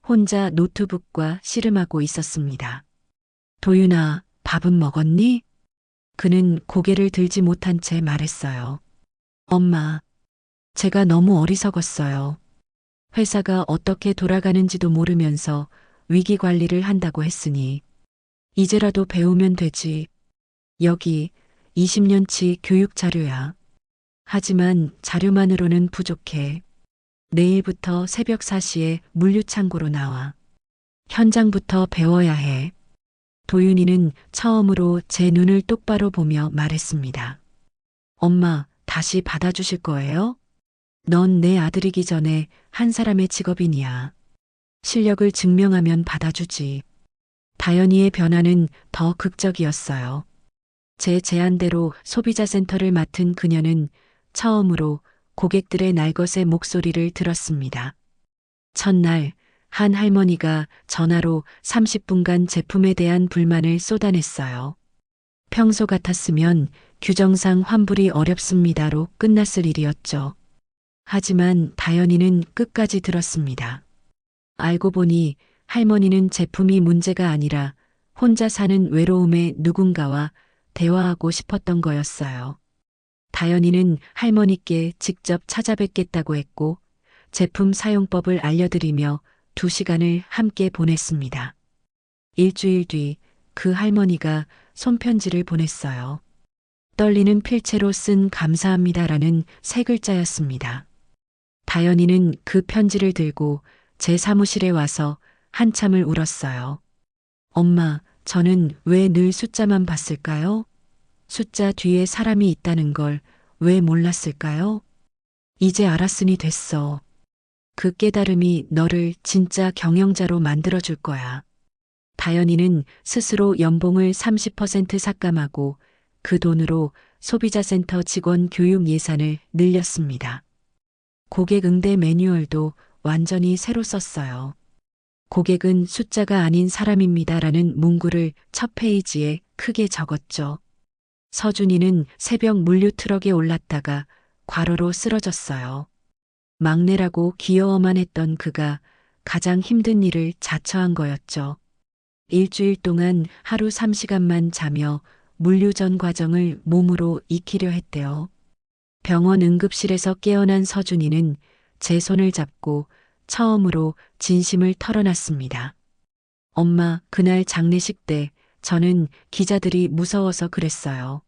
혼자 노트북과 씨름하고 있었습니다. 도윤아, 밥은 먹었니? 그는 고개를 들지 못한 채 말했어요. 엄마, 제가 너무 어리석었어요. 회사가 어떻게 돌아가는지도 모르면서 위기 관리를 한다고 했으니 이제라도 배우면 되지. 여기 20년치 교육 자료야. 하지만 자료만으로는 부족해. 내일부터 새벽 4시에 물류창고로 나와. 현장부터 배워야 해. 도윤이는 처음으로 제 눈을 똑바로 보며 말했습니다. 엄마, 다시 받아주실 거예요? 넌 내 아들이기 전에 한 사람의 직업인이야. 실력을 증명하면 받아주지. 다현이의 변화는 더 극적이었어요. 제 제안대로 소비자센터를 맡은 그녀는 처음으로 고객들의 날것의 목소리를 들었습니다. 첫날 한 할머니가 전화로 30분간 제품에 대한 불만을 쏟아냈어요. 평소 같았으면 규정상 환불이 어렵습니다로 끝났을 일이었죠. 하지만 다연이는 끝까지 들었습니다. 알고 보니 할머니는 제품이 문제가 아니라 혼자 사는 외로움에 누군가와 대화하고 싶었던 거였어요. 다연이는 할머니께 직접 찾아뵙겠다고 했고 제품 사용법을 알려드리며 2시간을 함께 보냈습니다. 일주일 뒤 그 할머니가 손편지를 보냈어요. 떨리는 필체로 쓴 감사합니다라는 3글자였습니다. 다연이는 그 편지를 들고 제 사무실에 와서 한참을 울었어요. 엄마, 저는 왜 늘 숫자만 봤을까요? 숫자 뒤에 사람이 있다는 걸 왜 몰랐을까요? 이제 알았으니 됐어. 그 깨달음이 너를 진짜 경영자로 만들어줄 거야. 다연이는 스스로 연봉을 30% 삭감하고 그 돈으로 소비자센터 직원 교육 예산을 늘렸습니다. 고객 응대 매뉴얼도 완전히 새로 썼어요. 고객은 숫자가 아닌 사람입니다라는 문구를 첫 페이지에 크게 적었죠. 서준이는 새벽 물류 트럭에 올랐다가 과로로 쓰러졌어요. 막내라고 귀여워만 했던 그가 가장 힘든 일을 자처한 거였죠. 일주일 동안 하루 3시간만 자며 물류 전 과정을 몸으로 익히려 했대요. 병원 응급실에서 깨어난 서준이는 제 손을 잡고 처음으로 진심을 털어놨습니다. 엄마, 그날 장례식 때 저는 기자들이 무서워서 그랬어요.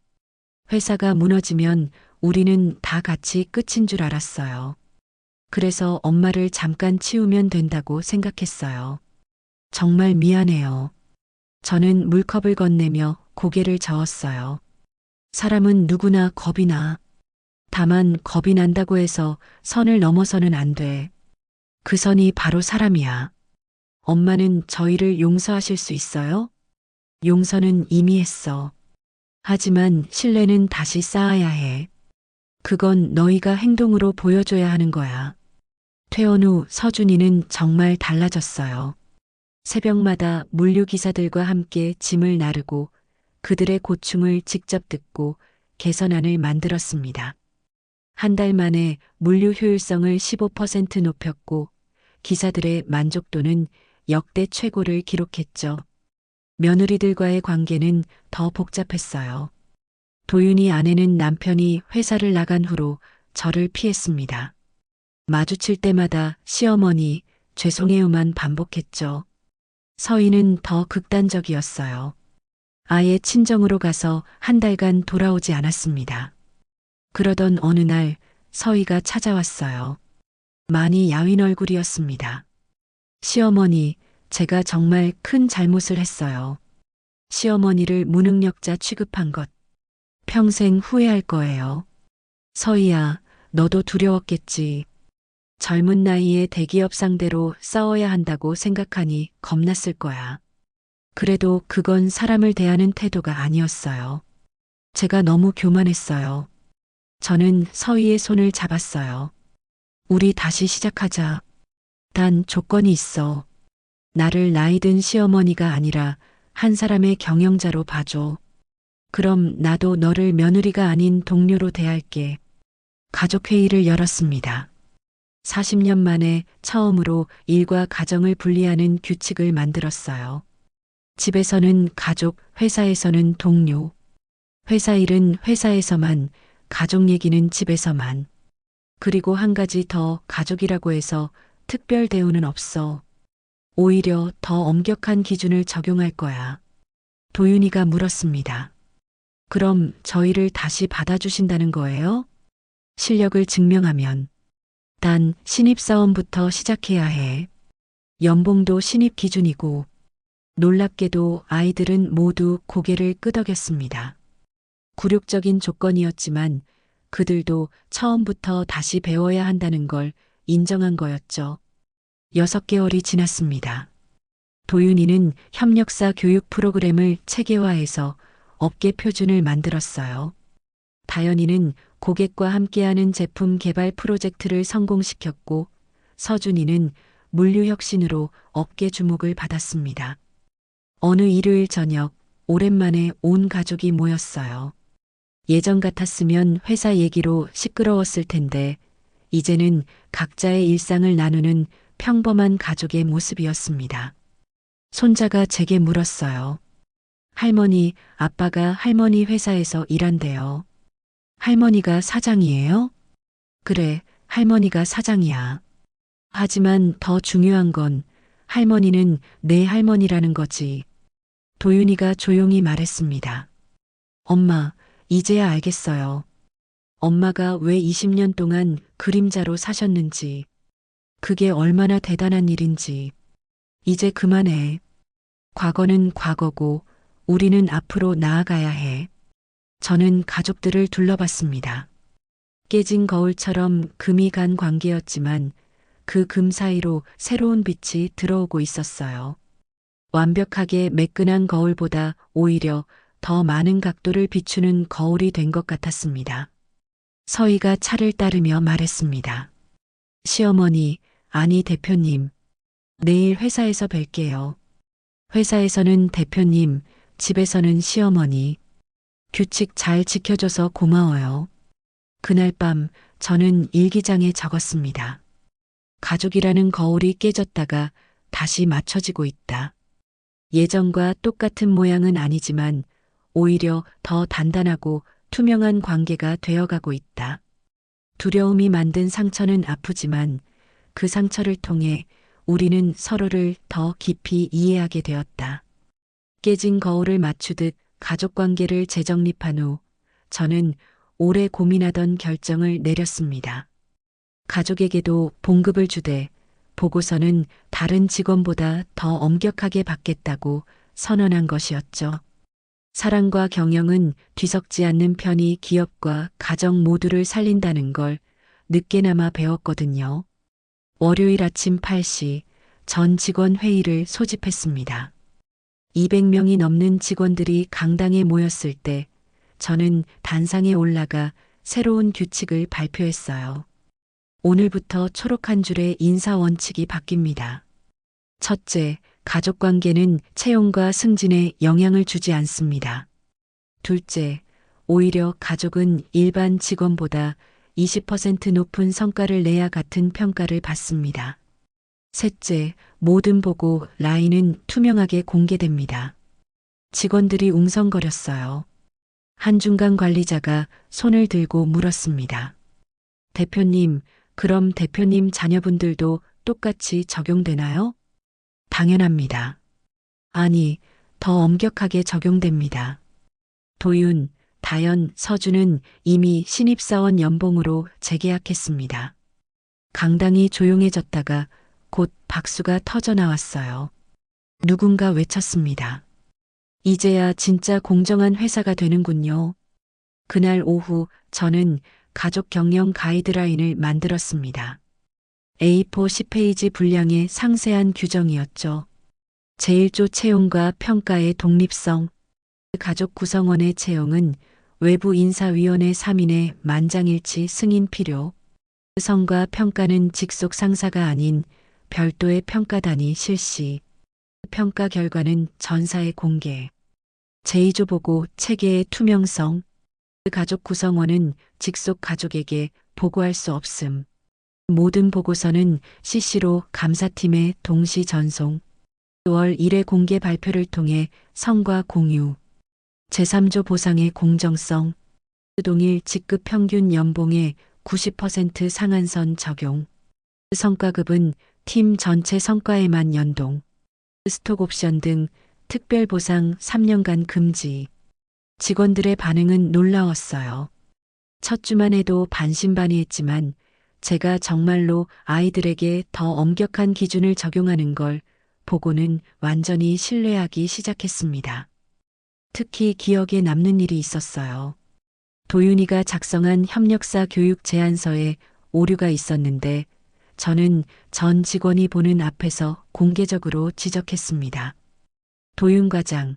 회사가 무너지면 우리는 다 같이 끝인 줄 알았어요. 그래서 엄마를 잠깐 치우면 된다고 생각했어요. 정말 미안해요. 저는 물컵을 건네며 고개를 저었어요. 사람은 누구나 겁이 나. 다만 겁이 난다고 해서 선을 넘어서는 안 돼. 그 선이 바로 사람이야. 엄마는 저희를 용서하실 수 있어요? 용서는 이미 했어. 하지만 신뢰는 다시 쌓아야 해. 그건 너희가 행동으로 보여줘야 하는 거야. 퇴원 후 서준이는 정말 달라졌어요. 새벽마다 물류 기사들과 함께 짐을 나르고 그들의 고충을 직접 듣고 개선안을 만들었습니다. 한 달 만에 물류 효율성을 15% 높였고 기사들의 만족도는 역대 최고를 기록했죠. 며느리들과의 관계는 더 복잡했어요. 도윤이 아내는 남편이 회사를 나간 후로 저를 피했습니다. 마주칠 때마다 시어머니, 죄송해요만 반복했죠. 서희는 더 극단적이었어요. 아예 친정으로 가서 한 달간 돌아오지 않았습니다. 그러던 어느 날 서희가 찾아왔어요. 많이 야윈 얼굴이었습니다. 시어머니, 제가 정말 큰 잘못을 했어요. 시어머니를 무능력자 취급한 것. 평생 후회할 거예요. 서희야, 너도 두려웠겠지. 젊은 나이에 대기업 상대로 싸워야 한다고 생각하니 겁났을 거야. 그래도 그건 사람을 대하는 태도가 아니었어요. 제가 너무 교만했어요. 저는 서희의 손을 잡았어요. 우리 다시 시작하자. 단 조건이 있어. 나를 나이든 시어머니가 아니라 한 사람의 경영자로 봐줘. 그럼 나도 너를 며느리가 아닌 동료로 대할게. 가족회의를 열었습니다. 40년 만에 처음으로 일과 가정을 분리하는 규칙을 만들었어요. 집에서는 가족, 회사에서는 동료. 회사 일은 회사에서만, 가족 얘기는 집에서만. 그리고 한 가지 더, 가족이라고 해서 특별 대우는 없어. 오히려 더 엄격한 기준을 적용할 거야. 도윤이가 물었습니다. 그럼 저희를 다시 받아주신다는 거예요? 실력을 증명하면. 단 신입사원부터 시작해야 해. 연봉도 신입 기준이고. 놀랍게도 아이들은 모두 고개를 끄덕였습니다. 굴욕적인 조건이었지만 그들도 처음부터 다시 배워야 한다는 걸 인정한 거였죠. 6개월이 지났습니다. 도윤이는 협력사 교육 프로그램을 체계화해서 업계 표준을 만들었어요. 다연이는 고객과 함께하는 제품 개발 프로젝트를 성공시켰고 서준이는 물류혁신으로 업계 주목을 받았습니다. 어느 일요일 저녁 오랜만에 온 가족이 모였어요. 예전 같았으면 회사 얘기로 시끄러웠을 텐데 이제는 각자의 일상을 나누는 평범한 가족의 모습이었습니다. 손자가 제게 물었어요. 할머니, 아빠가 할머니 회사에서 일한대요. 할머니가 사장이에요? 그래, 할머니가 사장이야. 하지만 더 중요한 건 할머니는 내 할머니라는 거지. 도윤이가 조용히 말했습니다. 엄마, 이제야 알겠어요. 엄마가 왜 20년 동안 그림자로 사셨는지, 그게 얼마나 대단한 일인지. 이제 그만해. 과거는 과거고 우리는 앞으로 나아가야 해. 저는 가족들을 둘러봤습니다. 깨진 거울처럼 금이 간 관계였지만 그 금 사이로 새로운 빛이 들어오고 있었어요. 완벽하게 매끈한 거울보다 오히려 더 많은 각도를 비추는 거울이 된 것 같았습니다. 서희가 차를 따르며 말했습니다. 시어머니, 아니 대표님. 내일 회사에서 뵐게요. 회사에서는 대표님, 집에서는 시어머니. 규칙 잘 지켜줘서 고마워요. 그날 밤 저는 일기장에 적었습니다. 가족이라는 거울이 깨졌다가 다시 맞춰지고 있다. 예전과 똑같은 모양은 아니지만 오히려 더 단단하고 투명한 관계가 되어가고 있다. 두려움이 만든 상처는 아프지만 그 상처를 통해 우리는 서로를 더 깊이 이해하게 되었다. 깨진 거울을 맞추듯 가족 관계를 재정립한 후 저는 오래 고민하던 결정을 내렸습니다. 가족에게도 봉급을 주되 보고서는 다른 직원보다 더 엄격하게 받겠다고 선언한 것이었죠. 사랑과 경영은 뒤섞지 않는 편이 기업과 가정 모두를 살린다는 걸 늦게나마 배웠거든요. 월요일 아침 8시 전 직원 회의를 소집했습니다. 200명이 넘는 직원들이 강당에 모였을 때 저는 단상에 올라가 새로운 규칙을 발표했어요. 오늘부터 초록 한 줄의 인사 원칙이 바뀝니다. 첫째, 가족관계는 채용과 승진에 영향을 주지 않습니다. 둘째, 오히려 가족은 일반 직원보다 20% 높은 성과를 내야 같은 평가를 받습니다. 셋째, 모든 보고 라인은 투명하게 공개됩니다. 직원들이 웅성거렸어요. 한중간 관리자가 손을 들고 물었습니다. 대표님, 그럼 대표님 자녀분들도 똑같이 적용되나요? 당연합니다. 아니, 더 엄격하게 적용됩니다. 도윤, 다연, 서준은 이미 신입사원 연봉으로 재계약했습니다. 강당이 조용해졌다가 곧 박수가 터져 나왔어요. 누군가 외쳤습니다. 이제야 진짜 공정한 회사가 되는군요. 그날 오후 저는 가족 경영 가이드라인을 만들었습니다. A4 10페이지 분량의 상세한 규정이었죠. 제1조 채용과 평가의 독립성, 가족 구성원의 채용은 외부 인사위원회 3인의 만장일치 승인 필요, 성과 평가는 직속 상사가 아닌 별도의 평가단이 실시, 평가 결과는 전사에 공개, 제2조 보고 체계의 투명성, 가족 구성원은 직속 가족에게 보고할 수 없음. 모든 보고서는 CC로 감사팀에 동시 전송. 월 1회 공개 발표를 통해 성과 공유. 제3조 보상의 공정성. 동일 직급 평균 연봉의 90% 상한선 적용. 성과급은 팀 전체 성과에만 연동. 스톡 옵션 등 특별 보상 3년간 금지. 직원들의 반응은 놀라웠어요. 첫 주만 해도 반신반의했지만 제가 정말로 아이들에게 더 엄격한 기준을 적용하는 걸 보고는 완전히 신뢰하기 시작했습니다. 특히 기억에 남는 일이 있었어요. 도윤이가 작성한 협력사 교육 제안서에 오류가 있었는데 저는 전 직원이 보는 앞에서 공개적으로 지적했습니다. 도윤 과장,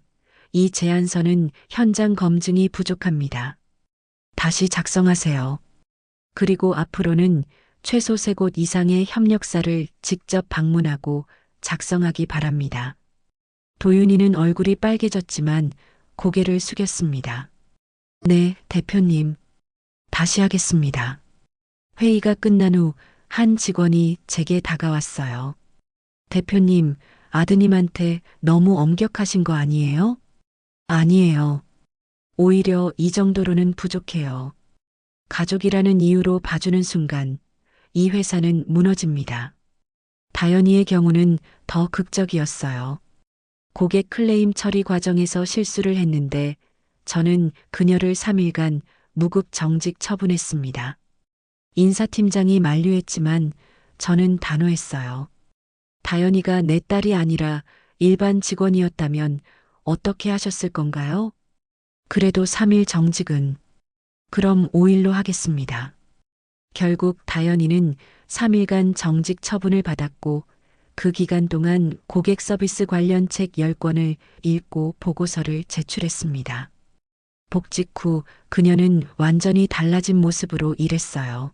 이 제안서는 현장 검증이 부족합니다. 다시 작성하세요. 그리고 앞으로는 최소 3곳 이상의 협력사를 직접 방문하고 작성하기 바랍니다. 도윤이는 얼굴이 빨개졌지만 고개를 숙였습니다. 네, 대표님. 다시 하겠습니다. 회의가 끝난 후 한 직원이 제게 다가왔어요. 대표님, 아드님한테 너무 엄격하신 거 아니에요? 아니에요. 오히려 이 정도로는 부족해요. 가족이라는 이유로 봐주는 순간 이 회사는 무너집니다. 다현이의 경우는 더 극적이었어요. 고객 클레임 처리 과정에서 실수를 했는데 저는 그녀를 3일간 무급 정직 처분했습니다. 인사팀장이 만류했지만 저는 단호했어요. 다현이가 내 딸이 아니라 일반 직원이었다면 어떻게 하셨을 건가요? 그래도 3일 정직은. 그럼 5일로 하겠습니다. 결국 다현이는 3일간 정직 처분을 받았고 그 기간 동안 고객 서비스 관련 책 10권을 읽고 보고서를 제출했습니다. 복직 후 그녀는 완전히 달라진 모습으로 일했어요.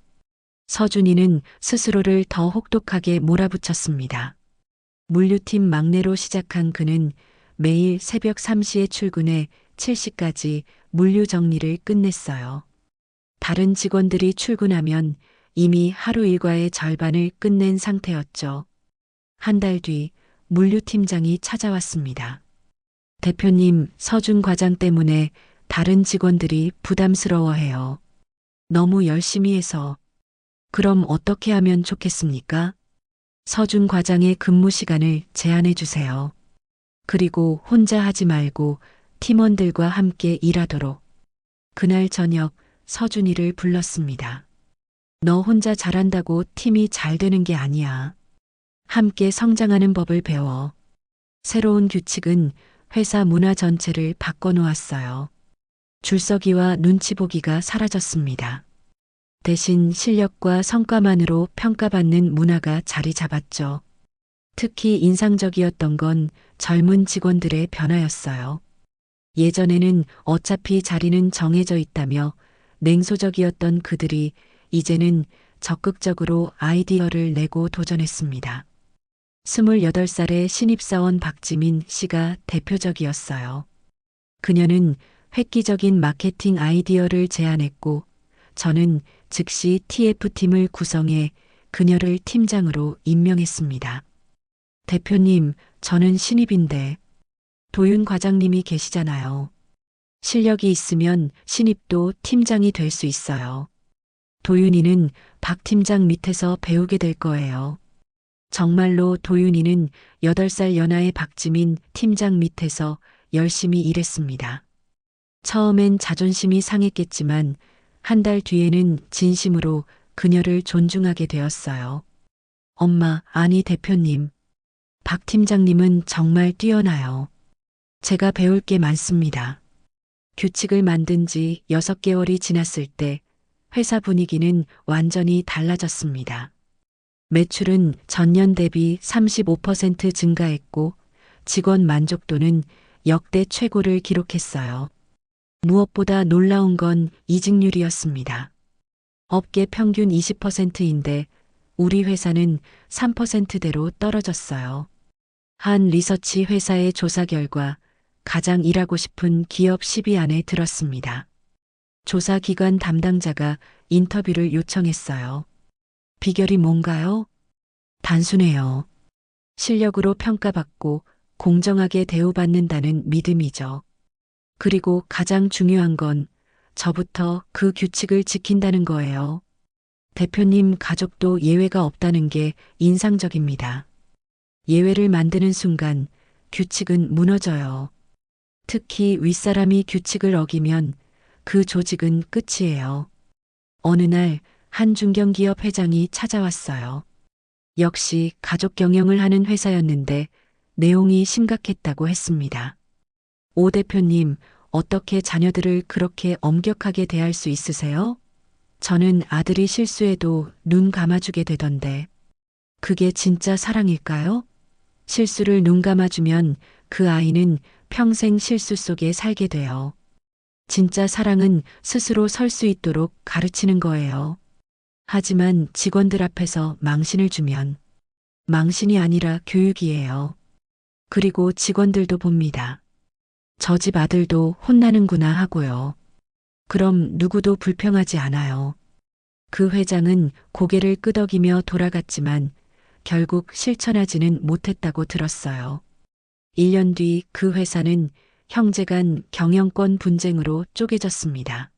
서준이는 스스로를 더 혹독하게 몰아붙였습니다. 물류팀 막내로 시작한 그는 매일 새벽 3시에 출근해 7시까지 물류 정리를 끝냈어요. 다른 직원들이 출근하면 이미 하루 일과의 절반을 끝낸 상태였죠. 한 달 뒤 물류팀장이 찾아왔습니다. 대표님, 서준 과장 때문에 다른 직원들이 부담스러워해요. 너무 열심히 해서. 그럼 어떻게 하면 좋겠습니까? 서준 과장의 근무 시간을 제한해 주세요. 그리고 혼자 하지 말고 팀원들과 함께 일하도록. 그날 저녁 서준이를 불렀습니다. 너 혼자 잘한다고 팀이 잘 되는 게 아니야. 함께 성장하는 법을 배워. 새로운 규칙은 회사 문화 전체를 바꿔놓았어요. 줄서기와 눈치 보기가 사라졌습니다. 대신 실력과 성과만으로 평가받는 문화가 자리 잡았죠. 특히 인상적이었던 건 젊은 직원들의 변화였어요. 예전에는 어차피 자리는 정해져 있다며 냉소적이었던 그들이 이제는 적극적으로 아이디어를 내고 도전했습니다. 28살의 신입사원 박지민 씨가 대표적이었어요. 그녀는 획기적인 마케팅 아이디어를 제안했고 저는 즉시 TF팀을 구성해 그녀를 팀장으로 임명했습니다. 대표님, 저는 신입인데 도윤 과장님이 계시잖아요. 실력이 있으면 신입도 팀장이 될 수 있어요. 도윤이는 박 팀장 밑에서 배우게 될 거예요. 정말로 도윤이는 8살 연하의 박지민 팀장 밑에서 열심히 일했습니다. 처음엔 자존심이 상했겠지만 한 달 뒤에는 진심으로 그녀를 존중하게 되었어요. 엄마, 아니 대표님. 박 팀장님은 정말 뛰어나요. 제가 배울 게 많습니다. 규칙을 만든 지 6개월이 지났을 때 회사 분위기는 완전히 달라졌습니다. 매출은 전년 대비 35% 증가했고 직원 만족도는 역대 최고를 기록했어요. 무엇보다 놀라운 건 이직률이었습니다. 업계 평균 20%인데 우리 회사는 3%대로 떨어졌어요. 한 리서치 회사의 조사 결과 가장 일하고 싶은 기업 10위 안에 들었습니다. 조사 기관 담당자가 인터뷰를 요청했어요. 비결이 뭔가요? 단순해요. 실력으로 평가받고 공정하게 대우받는다는 믿음이죠. 그리고 가장 중요한 건 저부터 그 규칙을 지킨다는 거예요. 대표님 가족도 예외가 없다는 게 인상적입니다. 예외를 만드는 순간 규칙은 무너져요. 특히 윗사람이 규칙을 어기면 그 조직은 끝이에요. 어느 날 한 중견기업 회장이 찾아왔어요. 역시 가족 경영을 하는 회사였는데 내용이 심각했다고 했습니다. 오 대표님, 어떻게 자녀들을 그렇게 엄격하게 대할 수 있으세요? 저는 아들이 실수해도 눈 감아주게 되던데. 그게 진짜 사랑일까요? 실수를 눈 감아주면 그 아이는 평생 실수 속에 살게 돼요. 진짜 사랑은 스스로 설 수 있도록 가르치는 거예요. 하지만 직원들 앞에서 망신을 주면 망신이 아니라 교육이에요. 그리고 직원들도 봅니다. 저 집 아들도 혼나는구나 하고요. 그럼 누구도 불평하지 않아요. 그 회장은 고개를 끄덕이며 돌아갔지만 결국 실천하지는 못했다고 들었어요. 1년 뒤 그 회사는 형제 간 경영권 분쟁으로 쪼개졌습니다.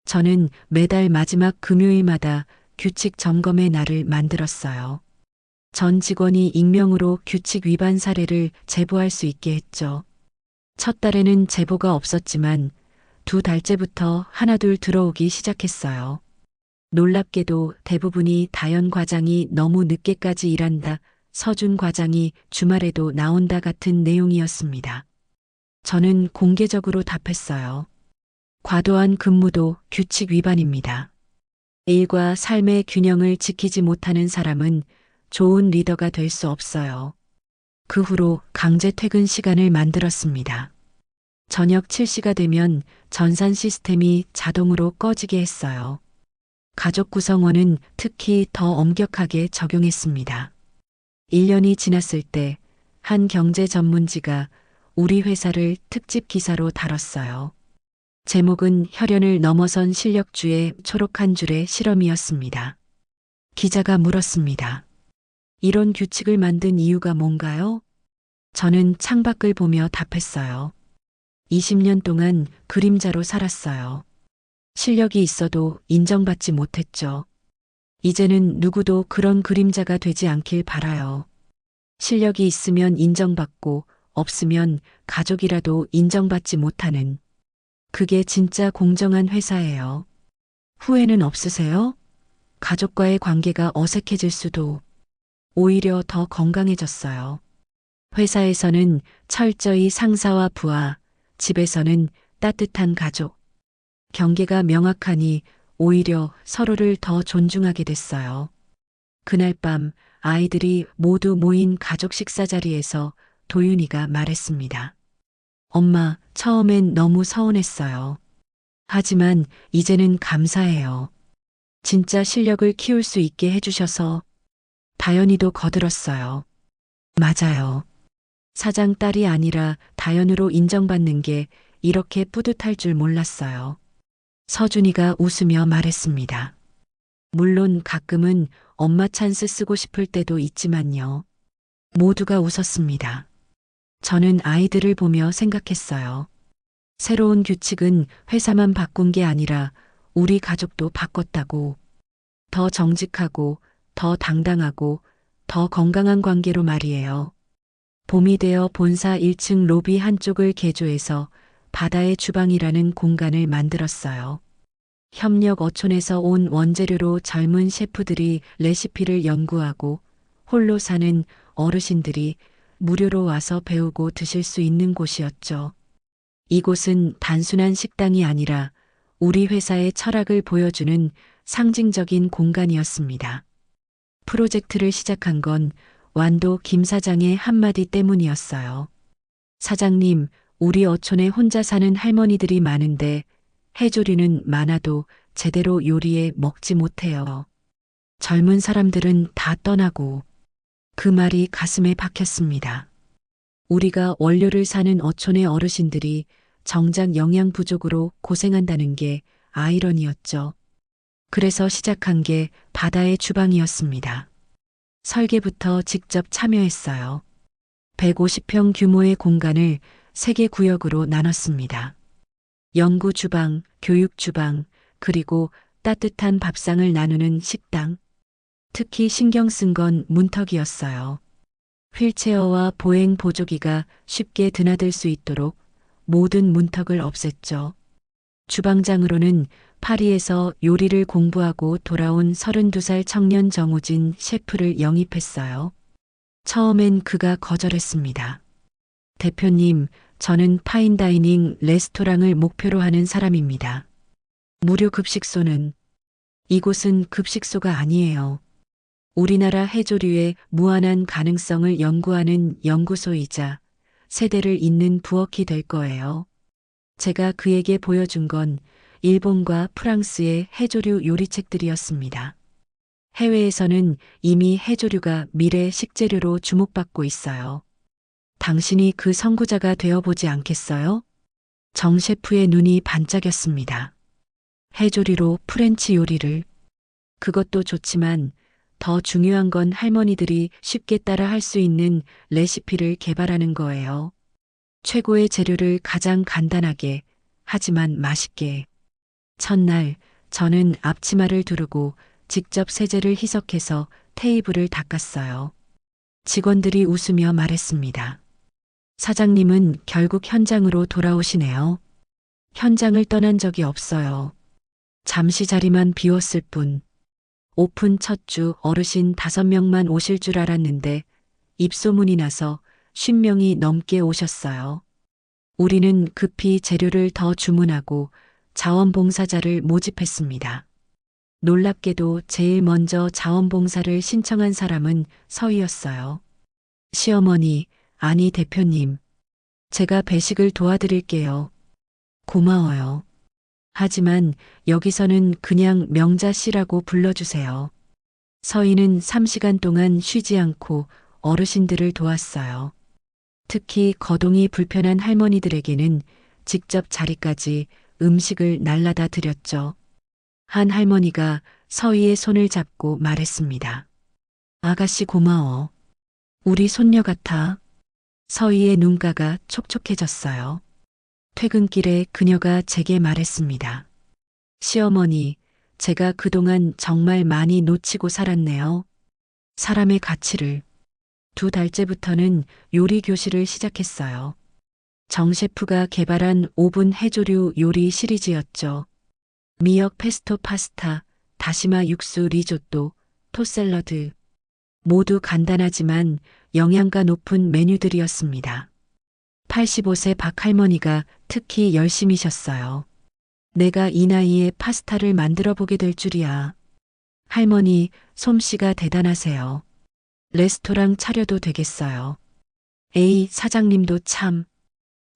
저는 매달 마지막 금요일마다 규칙 점검의 날을 만들었어요. 전 직원이 익명으로 규칙 위반 사례를 제보할 수 있게 했죠. 첫 달에는 제보가 없었지만 두 달째부터 하나둘 들어오기 시작했어요. 놀랍게도 대부분이 다연 과장이 너무 늦게까지 일한다, 서준 과장이 주말에도 나온다 같은 내용이었습니다. 저는 공개적으로 답했어요. 과도한 근무도 규칙 위반입니다. 일과 삶의 균형을 지키지 못하는 사람은 좋은 리더가 될 수 없어요. 그 후로 강제 퇴근 시간을 만들었습니다. 저녁 7시가 되면 전산 시스템이 자동으로 꺼지게 했어요. 가족 구성원은 특히 더 엄격하게 적용했습니다. 1년이 지났을 때 한 경제 전문지가 우리 회사를 특집 기사로 다뤘어요. 제목은 혈연을 넘어선 실력주의 초록 한 줄의 실험이었습니다. 기자가 물었습니다. 이런 규칙을 만든 이유가 뭔가요? 저는 창밖을 보며 답했어요. 20년 동안 그림자로 살았어요. 실력이 있어도 인정받지 못했죠. 이제는 누구도 그런 그림자가 되지 않길 바라요. 실력이 있으면 인정받고 없으면 가족이라도 인정받지 못하는, 그게 진짜 공정한 회사예요. 후회는 없으세요? 가족과의 관계가 어색해질 수도. 오히려 더 건강해졌어요. 회사에서는 철저히 상사와 부하, 집에서는 따뜻한 가족. 경계가 명확하니 오히려 서로를 더 존중하게 됐어요. 그날 밤 아이들이 모두 모인 가족 식사 자리에서 도윤이가 말했습니다. 엄마, 처음엔 너무 서운했어요. 하지만 이제는 감사해요. 진짜 실력을 키울 수 있게 해주셔서. 다연이도 거들었어요. 맞아요. 사장 딸이 아니라 다연으로 인정받는 게 이렇게 뿌듯할 줄 몰랐어요. 서준이가 웃으며 말했습니다. 물론 가끔은 엄마 찬스 쓰고 싶을 때도 있지만요. 모두가 웃었습니다. 저는 아이들을 보며 생각했어요. 새로운 규칙은 회사만 바꾼 게 아니라 우리 가족도 바꿨다고. 더 정직하고, 더 당당하고, 더 건강한 관계로 말이에요. 봄이 되어 본사 1층 로비 한쪽을 개조해서 바다의 주방이라는 공간을 만들었어요. 협력 어촌에서 온 원재료로 젊은 셰프들이 레시피를 연구하고 홀로 사는 어르신들이 무료로 와서 배우고 드실 수 있는 곳이었죠. 이곳은 단순한 식당이 아니라 우리 회사의 철학을 보여주는 상징적인 공간이었습니다. 프로젝트를 시작한 건 완도 김 사장의 한마디 때문이었어요. 사장님, 우리 어촌에 혼자 사는 할머니들이 많은데 해조류는 많아도 제대로 요리해 먹지 못해요. 젊은 사람들은 다 떠나고. 그 말이 가슴에 박혔습니다. 우리가 원료를 사는 어촌의 어르신들이 정작 영양 부족으로 고생한다는 게 아이러니였죠. 그래서 시작한 게 바다의 주방이었습니다. 설계부터 직접 참여했어요. 150평 규모의 공간을 3개 구역으로 나눴습니다. 연구 주방, 교육 주방, 그리고 따뜻한 밥상을 나누는 식당. 특히 신경 쓴 건 문턱이었어요. 휠체어와 보행 보조기가 쉽게 드나들 수 있도록 모든 문턱을 없앴죠. 주방장으로는 파리에서 요리를 공부하고 돌아온 32살 청년 정우진 셰프를 영입했어요. 처음엔 그가 거절했습니다. 대표님, 저는 파인다이닝 레스토랑을 목표로 하는 사람입니다. 무료 급식소는. 이곳은 급식소가 아니에요. 우리나라 해조류의 무한한 가능성을 연구하는 연구소이자 세대를 잇는 부엌이 될 거예요. 제가 그에게 보여준 건 일본과 프랑스의 해조류 요리책들이었습니다. 해외에서는 이미 해조류가 미래 식재료로 주목받고 있어요. 당신이 그 선구자가 되어보지 않겠어요? 정 셰프의 눈이 반짝였습니다. 해조류로 프렌치 요리를. 그것도 좋지만 더 중요한 건 할머니들이 쉽게 따라 할 수 있는 레시피를 개발하는 거예요. 최고의 재료를 가장 간단하게, 하지만 맛있게. 첫날, 저는 앞치마를 두르고 직접 세제를 희석해서 테이블을 닦았어요. 직원들이 웃으며 말했습니다. 사장님은 결국 현장으로 돌아오시네요. 현장을 떠난 적이 없어요. 잠시 자리만 비웠을 뿐. 오픈 첫 주 어르신 5명만 오실 줄 알았는데 입소문이 나서 50명이 넘게 오셨어요. 우리는 급히 재료를 더 주문하고 자원봉사자를 모집했습니다. 놀랍게도 제일 먼저 자원봉사를 신청한 사람은 서희였어요. 시어머니, 아니 대표님. 제가 배식을 도와드릴게요. 고마워요. 하지만 여기서는 그냥 명자 씨라고 불러주세요. 서희는 3시간 동안 쉬지 않고 어르신들을 도왔어요. 특히 거동이 불편한 할머니들에게는 직접 자리까지 음식을 날라다 드렸죠. 한 할머니가 서희의 손을 잡고 말했습니다. 아가씨 고마워. 우리 손녀 같아. 서희의 눈가가 촉촉해졌어요. 퇴근길에 그녀가 제게 말했습니다. 시어머니, 제가 그동안 정말 많이 놓치고 살았네요. 사람의 가치를. 2달째부터는 요리 교실을 시작했어요. 정 셰프가 개발한 5분 해조류 요리 시리즈였죠. 미역 페스토 파스타, 다시마 육수 리조또, 토샐러드. 모두 간단하지만 영양가 높은 메뉴들이었습니다. 85세 박할머니가 특히 열심히셨어요. 내가 이 나이에 파스타를 만들어 보게 될 줄이야. 할머니, 솜씨가 대단하세요. 레스토랑 차려도 되겠어요. 에이, 사장님도 참.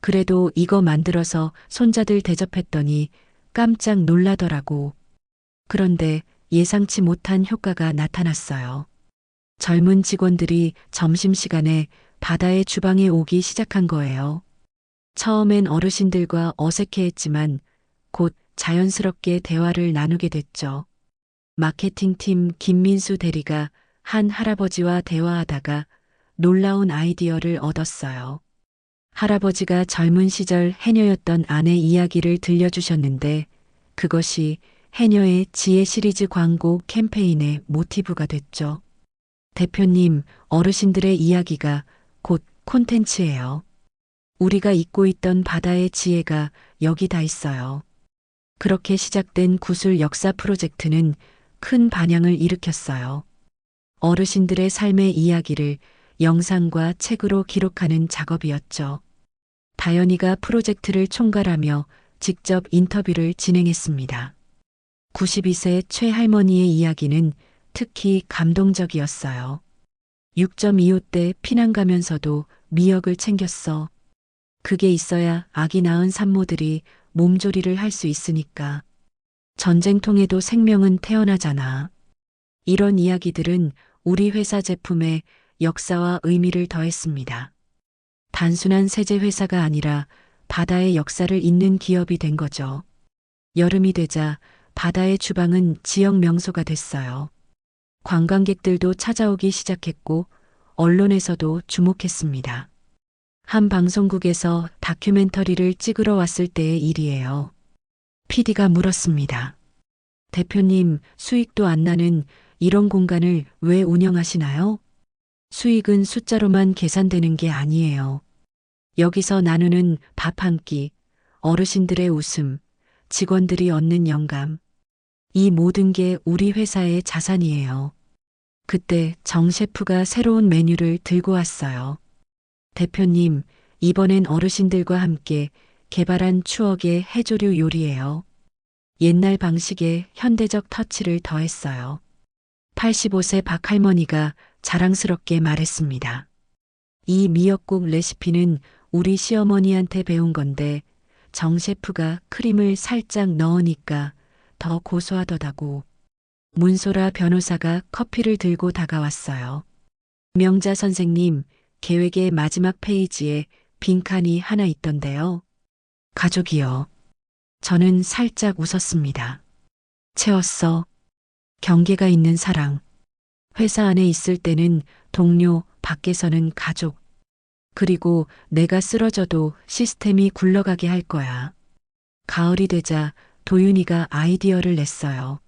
그래도 이거 만들어서 손자들 대접했더니 깜짝 놀라더라고. 그런데 예상치 못한 효과가 나타났어요. 젊은 직원들이 점심시간에 바다의 주방에 오기 시작한 거예요. 처음엔 어르신들과 어색해했지만 곧 자연스럽게 대화를 나누게 됐죠. 마케팅팀 김민수 대리가 한 할아버지와 대화하다가 놀라운 아이디어를 얻었어요. 할아버지가 젊은 시절 해녀였던 아내 이야기를 들려주셨는데 그것이 해녀의 지혜 시리즈 광고 캠페인의 모티브가 됐죠. 대표님, 어르신들의 이야기가 곧 콘텐츠예요. 우리가 잊고 있던 바다의 지혜가 여기 다 있어요. 그렇게 시작된 구슬 역사 프로젝트는 큰 반향을 일으켰어요. 어르신들의 삶의 이야기를 영상과 책으로 기록하는 작업이었죠. 다연이가 프로젝트를 총괄하며 직접 인터뷰를 진행했습니다. 92세 최할머니의 이야기는 특히 감동적이었어요. 6.25 때 피난 가면서도 미역을 챙겼어. 그게 있어야 아기 낳은 산모들이 몸조리를 할 수 있으니까. 전쟁통에도 생명은 태어나잖아. 이런 이야기들은 우리 회사 제품에 역사와 의미를 더했습니다. 단순한 세제 회사가 아니라 바다의 역사를 잇는 기업이 된 거죠. 여름이 되자 바다의 주방은 지역 명소가 됐어요. 관광객들도 찾아오기 시작했고 언론에서도 주목했습니다. 한 방송국에서 다큐멘터리를 찍으러 왔을 때의 일이에요. PD가 물었습니다. 대표님, 수익도 안 나는 이런 공간을 왜 운영하시나요? 수익은 숫자로만 계산되는 게 아니에요. 여기서 나누는 밥 한 끼, 어르신들의 웃음, 직원들이 얻는 영감. 이 모든 게 우리 회사의 자산이에요. 그때 정 셰프가 새로운 메뉴를 들고 왔어요. 대표님, 이번엔 어르신들과 함께 개발한 추억의 해조류 요리예요. 옛날 방식에 현대적 터치를 더했어요. 85세 박할머니가 자랑스럽게 말했습니다. 이 미역국 레시피는 우리 시어머니한테 배운 건데 정 셰프가 크림을 살짝 넣으니까 더 고소하더라고. 문소라 변호사가 커피를 들고 다가왔어요. 명자 선생님, 계획의 마지막 페이지에 빈칸이 하나 있던데요. 가족이요. 저는 살짝 웃었습니다. 채웠어. 경계가 있는 사랑. 회사 안에 있을 때는 동료, 밖에서는 가족. 그리고 내가 쓰러져도 시스템이 굴러가게 할 거야. 가을이 되자 도윤이가 아이디어를 냈어요.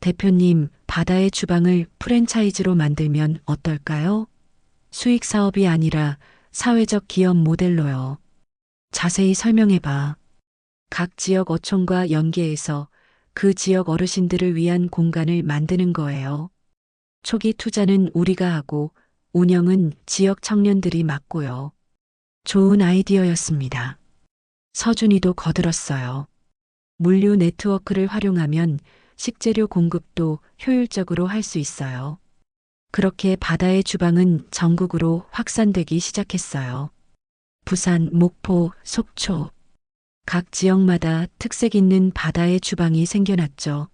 대표님, 바다의 주방을 프랜차이즈로 만들면 어떨까요? 수익 사업이 아니라 사회적 기업 모델로요. 자세히 설명해봐. 각 지역 어촌과 연계해서 그 지역 어르신들을 위한 공간을 만드는 거예요. 초기 투자는 우리가 하고 운영은 지역 청년들이 맡고요. 좋은 아이디어였습니다. 서준이도 거들었어요. 물류 네트워크를 활용하면 식재료 공급도 효율적으로 할 수 있어요. 그렇게 바다의 주방은 전국으로 확산되기 시작했어요. 부산, 목포, 속초. 각 지역마다 특색 있는 바다의 주방이 생겨났죠.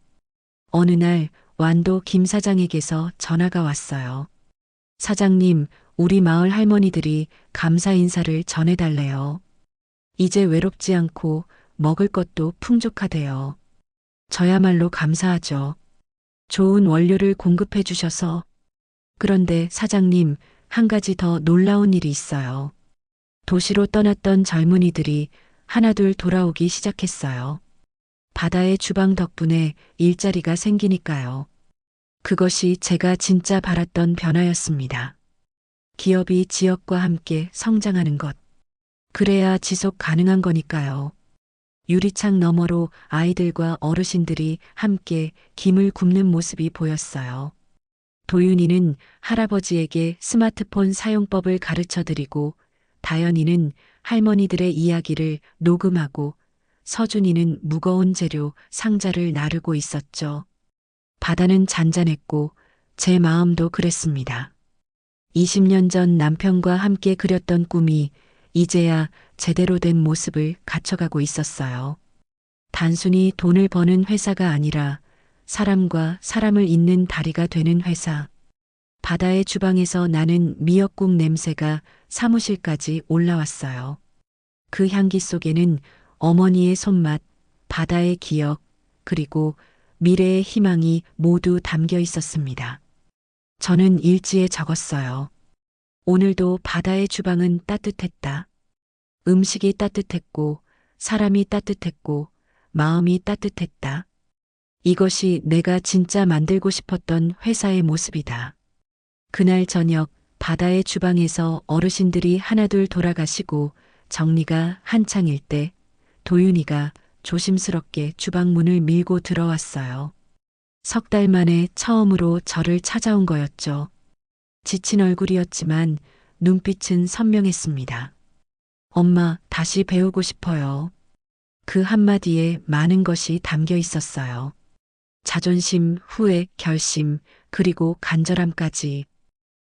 어느 날 완도 김 사장에게서 전화가 왔어요. 사장님, 우리 마을 할머니들이 감사 인사를 전해달래요. 이제 외롭지 않고 먹을 것도 풍족하대요. 저야말로 감사하죠. 좋은 원료를 공급해 주셔서. 그런데 사장님, 한 가지 더 놀라운 일이 있어요. 도시로 떠났던 젊은이들이 하나둘 돌아오기 시작했어요. 바다의 주방 덕분에 일자리가 생기니까요. 그것이 제가 진짜 바랐던 변화였습니다. 기업이 지역과 함께 성장하는 것. 그래야 지속 가능한 거니까요. 유리창 너머로 아이들과 어르신들이 함께 김을 굽는 모습이 보였어요. 도윤이는 할아버지에게 스마트폰 사용법을 가르쳐 드리고, 다연이는 할머니들의 이야기를 녹음하고, 서준이는 무거운 재료 상자를 나르고 있었죠. 바다는 잔잔했고 제 마음도 그랬습니다. 20년 전 남편과 함께 그렸던 꿈이 이제야 제대로 된 모습을 갖춰가고 있었어요. 단순히 돈을 버는 회사가 아니라 사람과 사람을 잇는 다리가 되는 회사. 바다의 주방에서 나는 미역국 냄새가 사무실까지 올라왔어요. 그 향기 속에는 어머니의 손맛, 바다의 기억, 그리고 미래의 희망이 모두 담겨 있었습니다. 저는 일지에 적었어요. 오늘도 바다의 주방은 따뜻했다. 음식이 따뜻했고, 사람이 따뜻했고, 마음이 따뜻했다. 이것이 내가 진짜 만들고 싶었던 회사의 모습이다. 그날 저녁 바다의 주방에서 어르신들이 하나둘 돌아가시고 정리가 한창일 때 도윤이가 조심스럽게 주방 문을 밀고 들어왔어요. 석 달 만에 처음으로 저를 찾아온 거였죠. 지친 얼굴이었지만 눈빛은 선명했습니다. 엄마, 다시 배우고 싶어요. 그 한마디에 많은 것이 담겨 있었어요. 자존심, 후회, 결심, 그리고 간절함까지.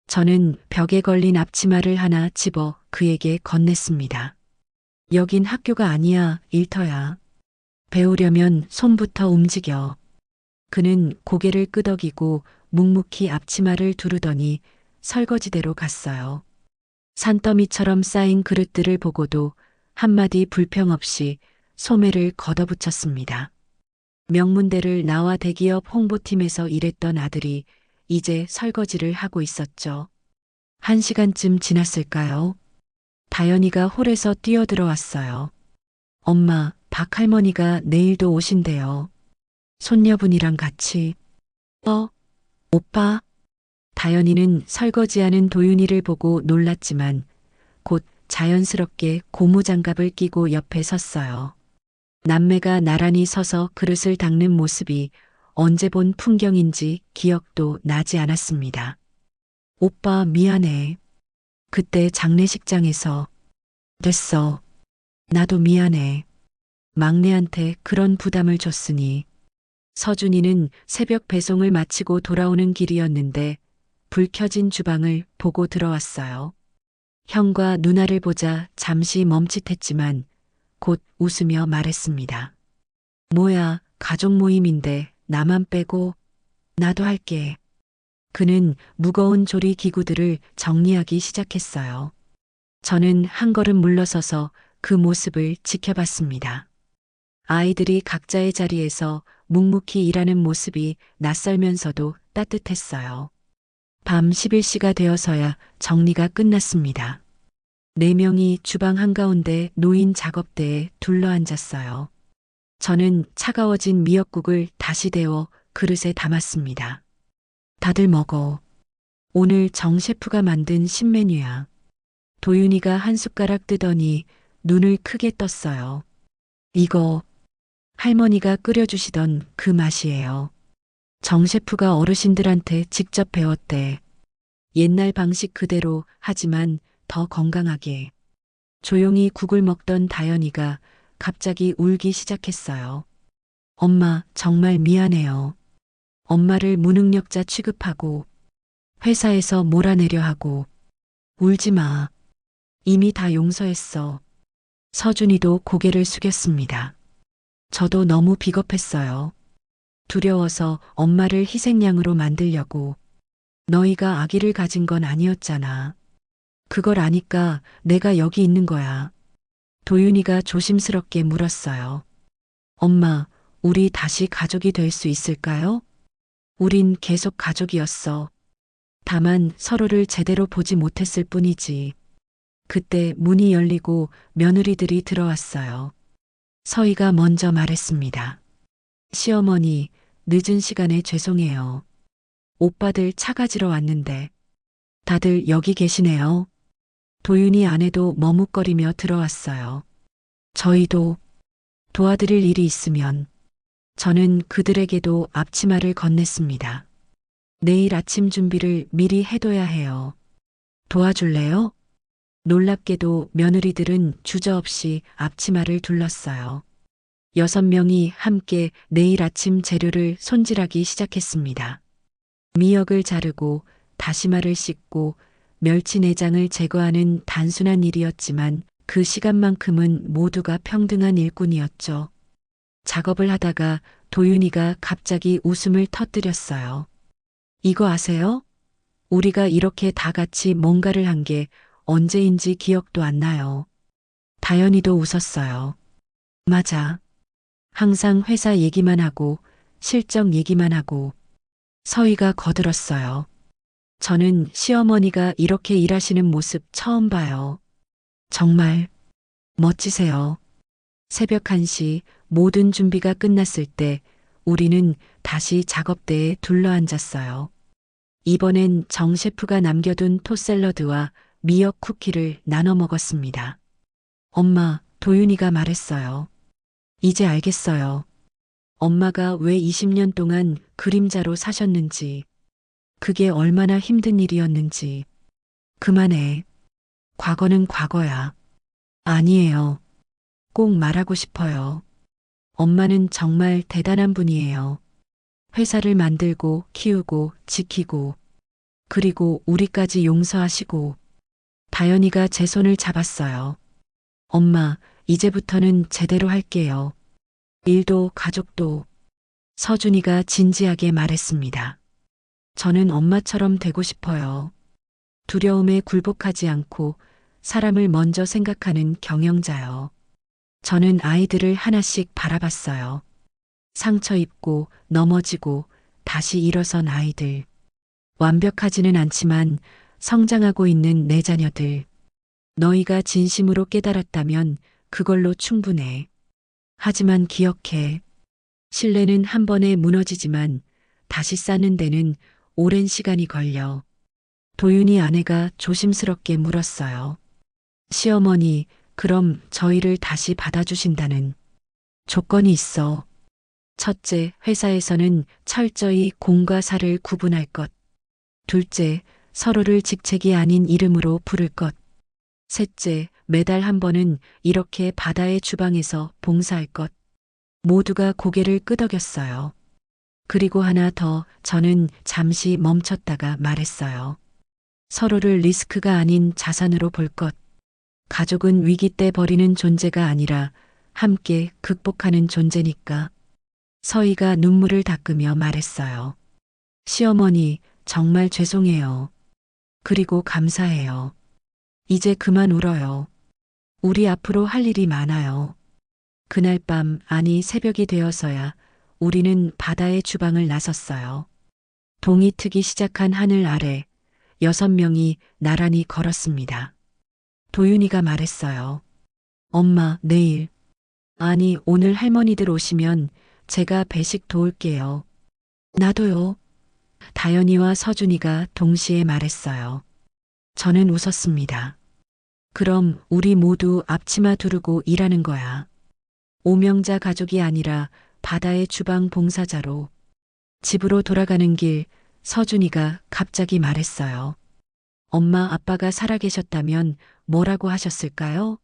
저는 벽에 걸린 앞치마를 하나 집어 그에게 건넸습니다. 여긴 학교가 아니야, 일터야. 배우려면 손부터 움직여. 그는 고개를 끄덕이고 묵묵히 앞치마를 두르더니 설거지대로 갔어요. 산더미처럼 쌓인 그릇들을 보고도 한마디 불평 없이 소매를 걷어붙였습니다. 명문대를 나와 대기업 홍보팀에서 일했던 아들이 이제 설거지를 하고 있었죠. 1시간쯤 지났을까요? 다연이가 홀에서 뛰어들어왔어요. 엄마, 박 할머니가 내일도 오신대요. 손녀분이랑 같이. 오빠? 다연이는 설거지하는 도윤이를 보고 놀랐지만 곧 자연스럽게 고무장갑을 끼고 옆에 섰어요. 남매가 나란히 서서 그릇을 닦는 모습이 언제 본 풍경인지 기억도 나지 않았습니다. 오빠 미안해. 그때 장례식장에서. 됐어. 나도 미안해. 막내한테 그런 부담을 줬으니. 서준이는 새벽 배송을 마치고 돌아오는 길이었는데 불 켜진 주방을 보고 들어왔어요. 형과 누나를 보자 잠시 멈칫했지만 곧 웃으며 말했습니다. 뭐야, 가족 모임인데 나만 빼고. 나도 할게. 그는 무거운 조리 기구들을 정리하기 시작했어요. 저는 한 걸음 물러서서 그 모습을 지켜봤습니다. 아이들이 각자의 자리에서 묵묵히 일하는 모습이 낯설면서도 따뜻했어요. 밤 11시가 되어서야 정리가 끝났습니다. 4명이 주방 한가운데 놓인 작업대에 둘러앉았어요. 저는 차가워진 미역국을 다시 데워 그릇에 담았습니다. 다들 먹어. 오늘 정 셰프가 만든 신메뉴야. 도윤이가 한 숟가락 뜨더니 눈을 크게 떴어요. 이거 할머니가 끓여주시던 그 맛이에요. 정 셰프가 어르신들한테 직접 배웠대. 옛날 방식 그대로 하지만 더 건강하게. 조용히 국을 먹던 다연이가 갑자기 울기 시작했어요. 엄마, 정말 미안해요. 엄마를 무능력자 취급하고 회사에서 몰아내려 하고 울지 마. 이미 다 용서했어. 서준이도 고개를 숙였습니다. 저도 너무 비겁했어요. 두려워서 엄마를 희생양으로 만들려고. 너희가 아기를 가진 건 아니었잖아. 그걸 아니까 내가 여기 있는 거야. 도윤이가 조심스럽게 물었어요. 엄마, 우리 다시 가족이 될 수 있을까요? 우린 계속 가족이었어. 다만 서로를 제대로 보지 못했을 뿐이지. 그때 문이 열리고 며느리들이 들어왔어요. 서희가 먼저 말했습니다. 시어머니, 늦은 시간에 죄송해요. 오빠들 차 가지러 왔는데. 다들 여기 계시네요. 도윤이 아내도 머뭇거리며 들어왔어요. 저희도 도와드릴 일이 있으면. 저는 그들에게도 앞치마를 건넸습니다. 내일 아침 준비를 미리 해둬야 해요. 도와줄래요? 놀랍게도 며느리들은 주저없이 앞치마를 둘렀어요. 6명이 함께 내일 아침 재료를 손질하기 시작했습니다. 미역을 자르고 다시마를 씻고 멸치 내장을 제거하는 단순한 일이었지만 그 시간만큼은 모두가 평등한 일꾼이었죠. 작업을 하다가 도윤이가 갑자기 웃음을 터뜨렸어요. 이거 아세요? 우리가 이렇게 다 같이 뭔가를 한 게 언제인지 기억도 안 나요. 다연이도 웃었어요. 맞아. 항상 회사 얘기만 하고 실적 얘기만 하고. 서희가 거들었어요. 저는 시어머니가 이렇게 일하시는 모습 처음 봐요. 정말 멋지세요. 새벽 1시 모든 준비가 끝났을 때 우리는 다시 작업대에 둘러앉았어요. 이번엔 정 셰프가 남겨둔 토샐러드와 미역 쿠키를 나눠 먹었습니다. 엄마, 도윤이가 말했어요. 이제 알겠어요. 엄마가 왜 20년 동안 그림자로 사셨는지, 그게 얼마나 힘든 일이었는지. 그만해. 과거는 과거야. 아니에요. 꼭 말하고 싶어요. 엄마는 정말 대단한 분이에요. 회사를 만들고 키우고 지키고 그리고 우리까지 용서하시고. 다연이가 제 손을 잡았어요. 엄마, 이제부터는 제대로 할게요. 일도 가족도. 서준이가 진지하게 말했습니다. 저는 엄마처럼 되고 싶어요. 두려움에 굴복하지 않고 사람을 먼저 생각하는 경영자요. 저는 아이들을 하나씩 바라봤어요. 상처 입고 넘어지고 다시 일어선 아이들. 완벽하지는 않지만 성장하고 있는 내 자녀들. 너희가 진심으로 깨달았다면 그걸로 충분해. 하지만 기억해. 신뢰는 한 번에 무너지지만 다시 쌓는 데는 오랜 시간이 걸려. 도윤이 아내가 조심스럽게 물었어요. 시어머니, 그럼 저희를 다시 받아주신다는 조건이 있어. 첫째, 회사에서는 철저히 공과 사를 구분할 것. 둘째, 서로를 직책이 아닌 이름으로 부를 것. 셋째, 매달 한 번은 이렇게 바다의 주방에서 봉사할 것. 모두가 고개를 끄덕였어요. 그리고 하나 더, 저는 잠시 멈췄다가 말했어요. 서로를 리스크가 아닌 자산으로 볼 것. 가족은 위기 때 버리는 존재가 아니라 함께 극복하는 존재니까. 서희가 눈물을 닦으며 말했어요. 시어머니, 정말 죄송해요. 그리고 감사해요. 이제 그만 울어요. 우리 앞으로 할 일이 많아요. 그날 밤, 아니 새벽이 되어서야 우리는 바다의 주방을 나섰어요. 동이 트기 시작한 하늘 아래 6명이 나란히 걸었습니다. 도윤이가 말했어요. 엄마, 내일, 아니 오늘 할머니들 오시면 제가 배식 도울게요. 나도요. 다연이와 서준이가 동시에 말했어요. 저는 웃었습니다. 그럼 우리 모두 앞치마 두르고 일하는 거야. 오명자 가족이 아니라 바다의 주방 봉사자로. 집으로 돌아가는 길 서준이가 갑자기 말했어요. 엄마 아빠가 살아계셨다면 뭐라고 하셨을까요?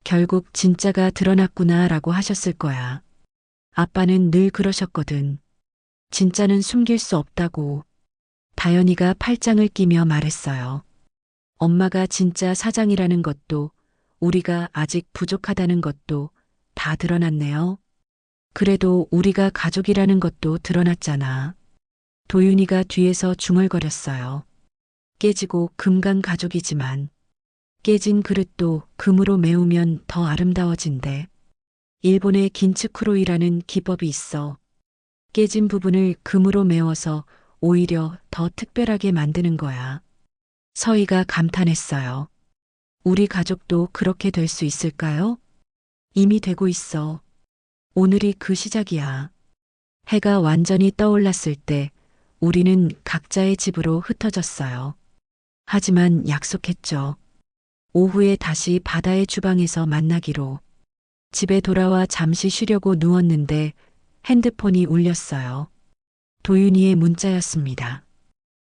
결국 진짜가 드러났구나 라고 하셨을 거야. 아빠는 늘 그러셨거든. 진짜는 숨길 수 없다고. 다연이가 팔짱을 끼며 말했어요. 엄마가 진짜 사장이라는 것도 우리가 아직 부족하다는 것도 다 드러났네요. 그래도 우리가 가족이라는 것도 드러났잖아. 도윤이가 뒤에서 중얼거렸어요. 깨지고 금간 가족이지만 깨진 그릇도 금으로 메우면 더 아름다워진대. 일본의 긴츠쿠로이라는 기법이 있어. 깨진 부분을 금으로 메워서 오히려 더 특별하게 만드는 거야. 서희가 감탄했어요. 우리 가족도 그렇게 될 수 있을까요? 이미 되고 있어. 오늘이 그 시작이야. 해가 완전히 떠올랐을 때 우리는 각자의 집으로 흩어졌어요. 하지만 약속했죠. 오후에 다시 바다의 주방에서 만나기로. 집에 돌아와 잠시 쉬려고 누웠는데 핸드폰이 울렸어요. 도윤이의 문자였습니다.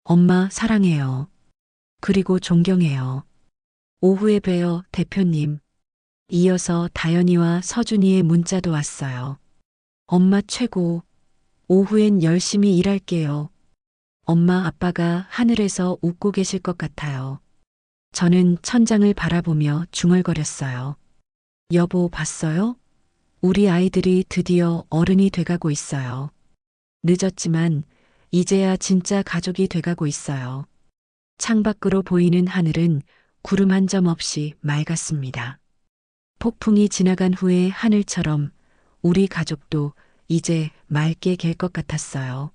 엄마 사랑해요. 그리고 존경해요. 오후에 봬요, 대표님. 이어서 다연이와 서준이의 문자도 왔어요. 엄마 최고. 오후엔 열심히 일할게요. 엄마 아빠가 하늘에서 웃고 계실 것 같아요. 저는 천장을 바라보며 중얼거렸어요. 여보, 봤어요? 우리 아이들이 드디어 어른이 돼가고 있어요. 늦었지만 이제야 진짜 가족이 돼가고 있어요. 창밖으로 보이는 하늘은 구름 한 점 없이 맑았습니다. 폭풍이 지나간 후의 하늘처럼 우리 가족도 이제 맑게 갤 것 같았어요.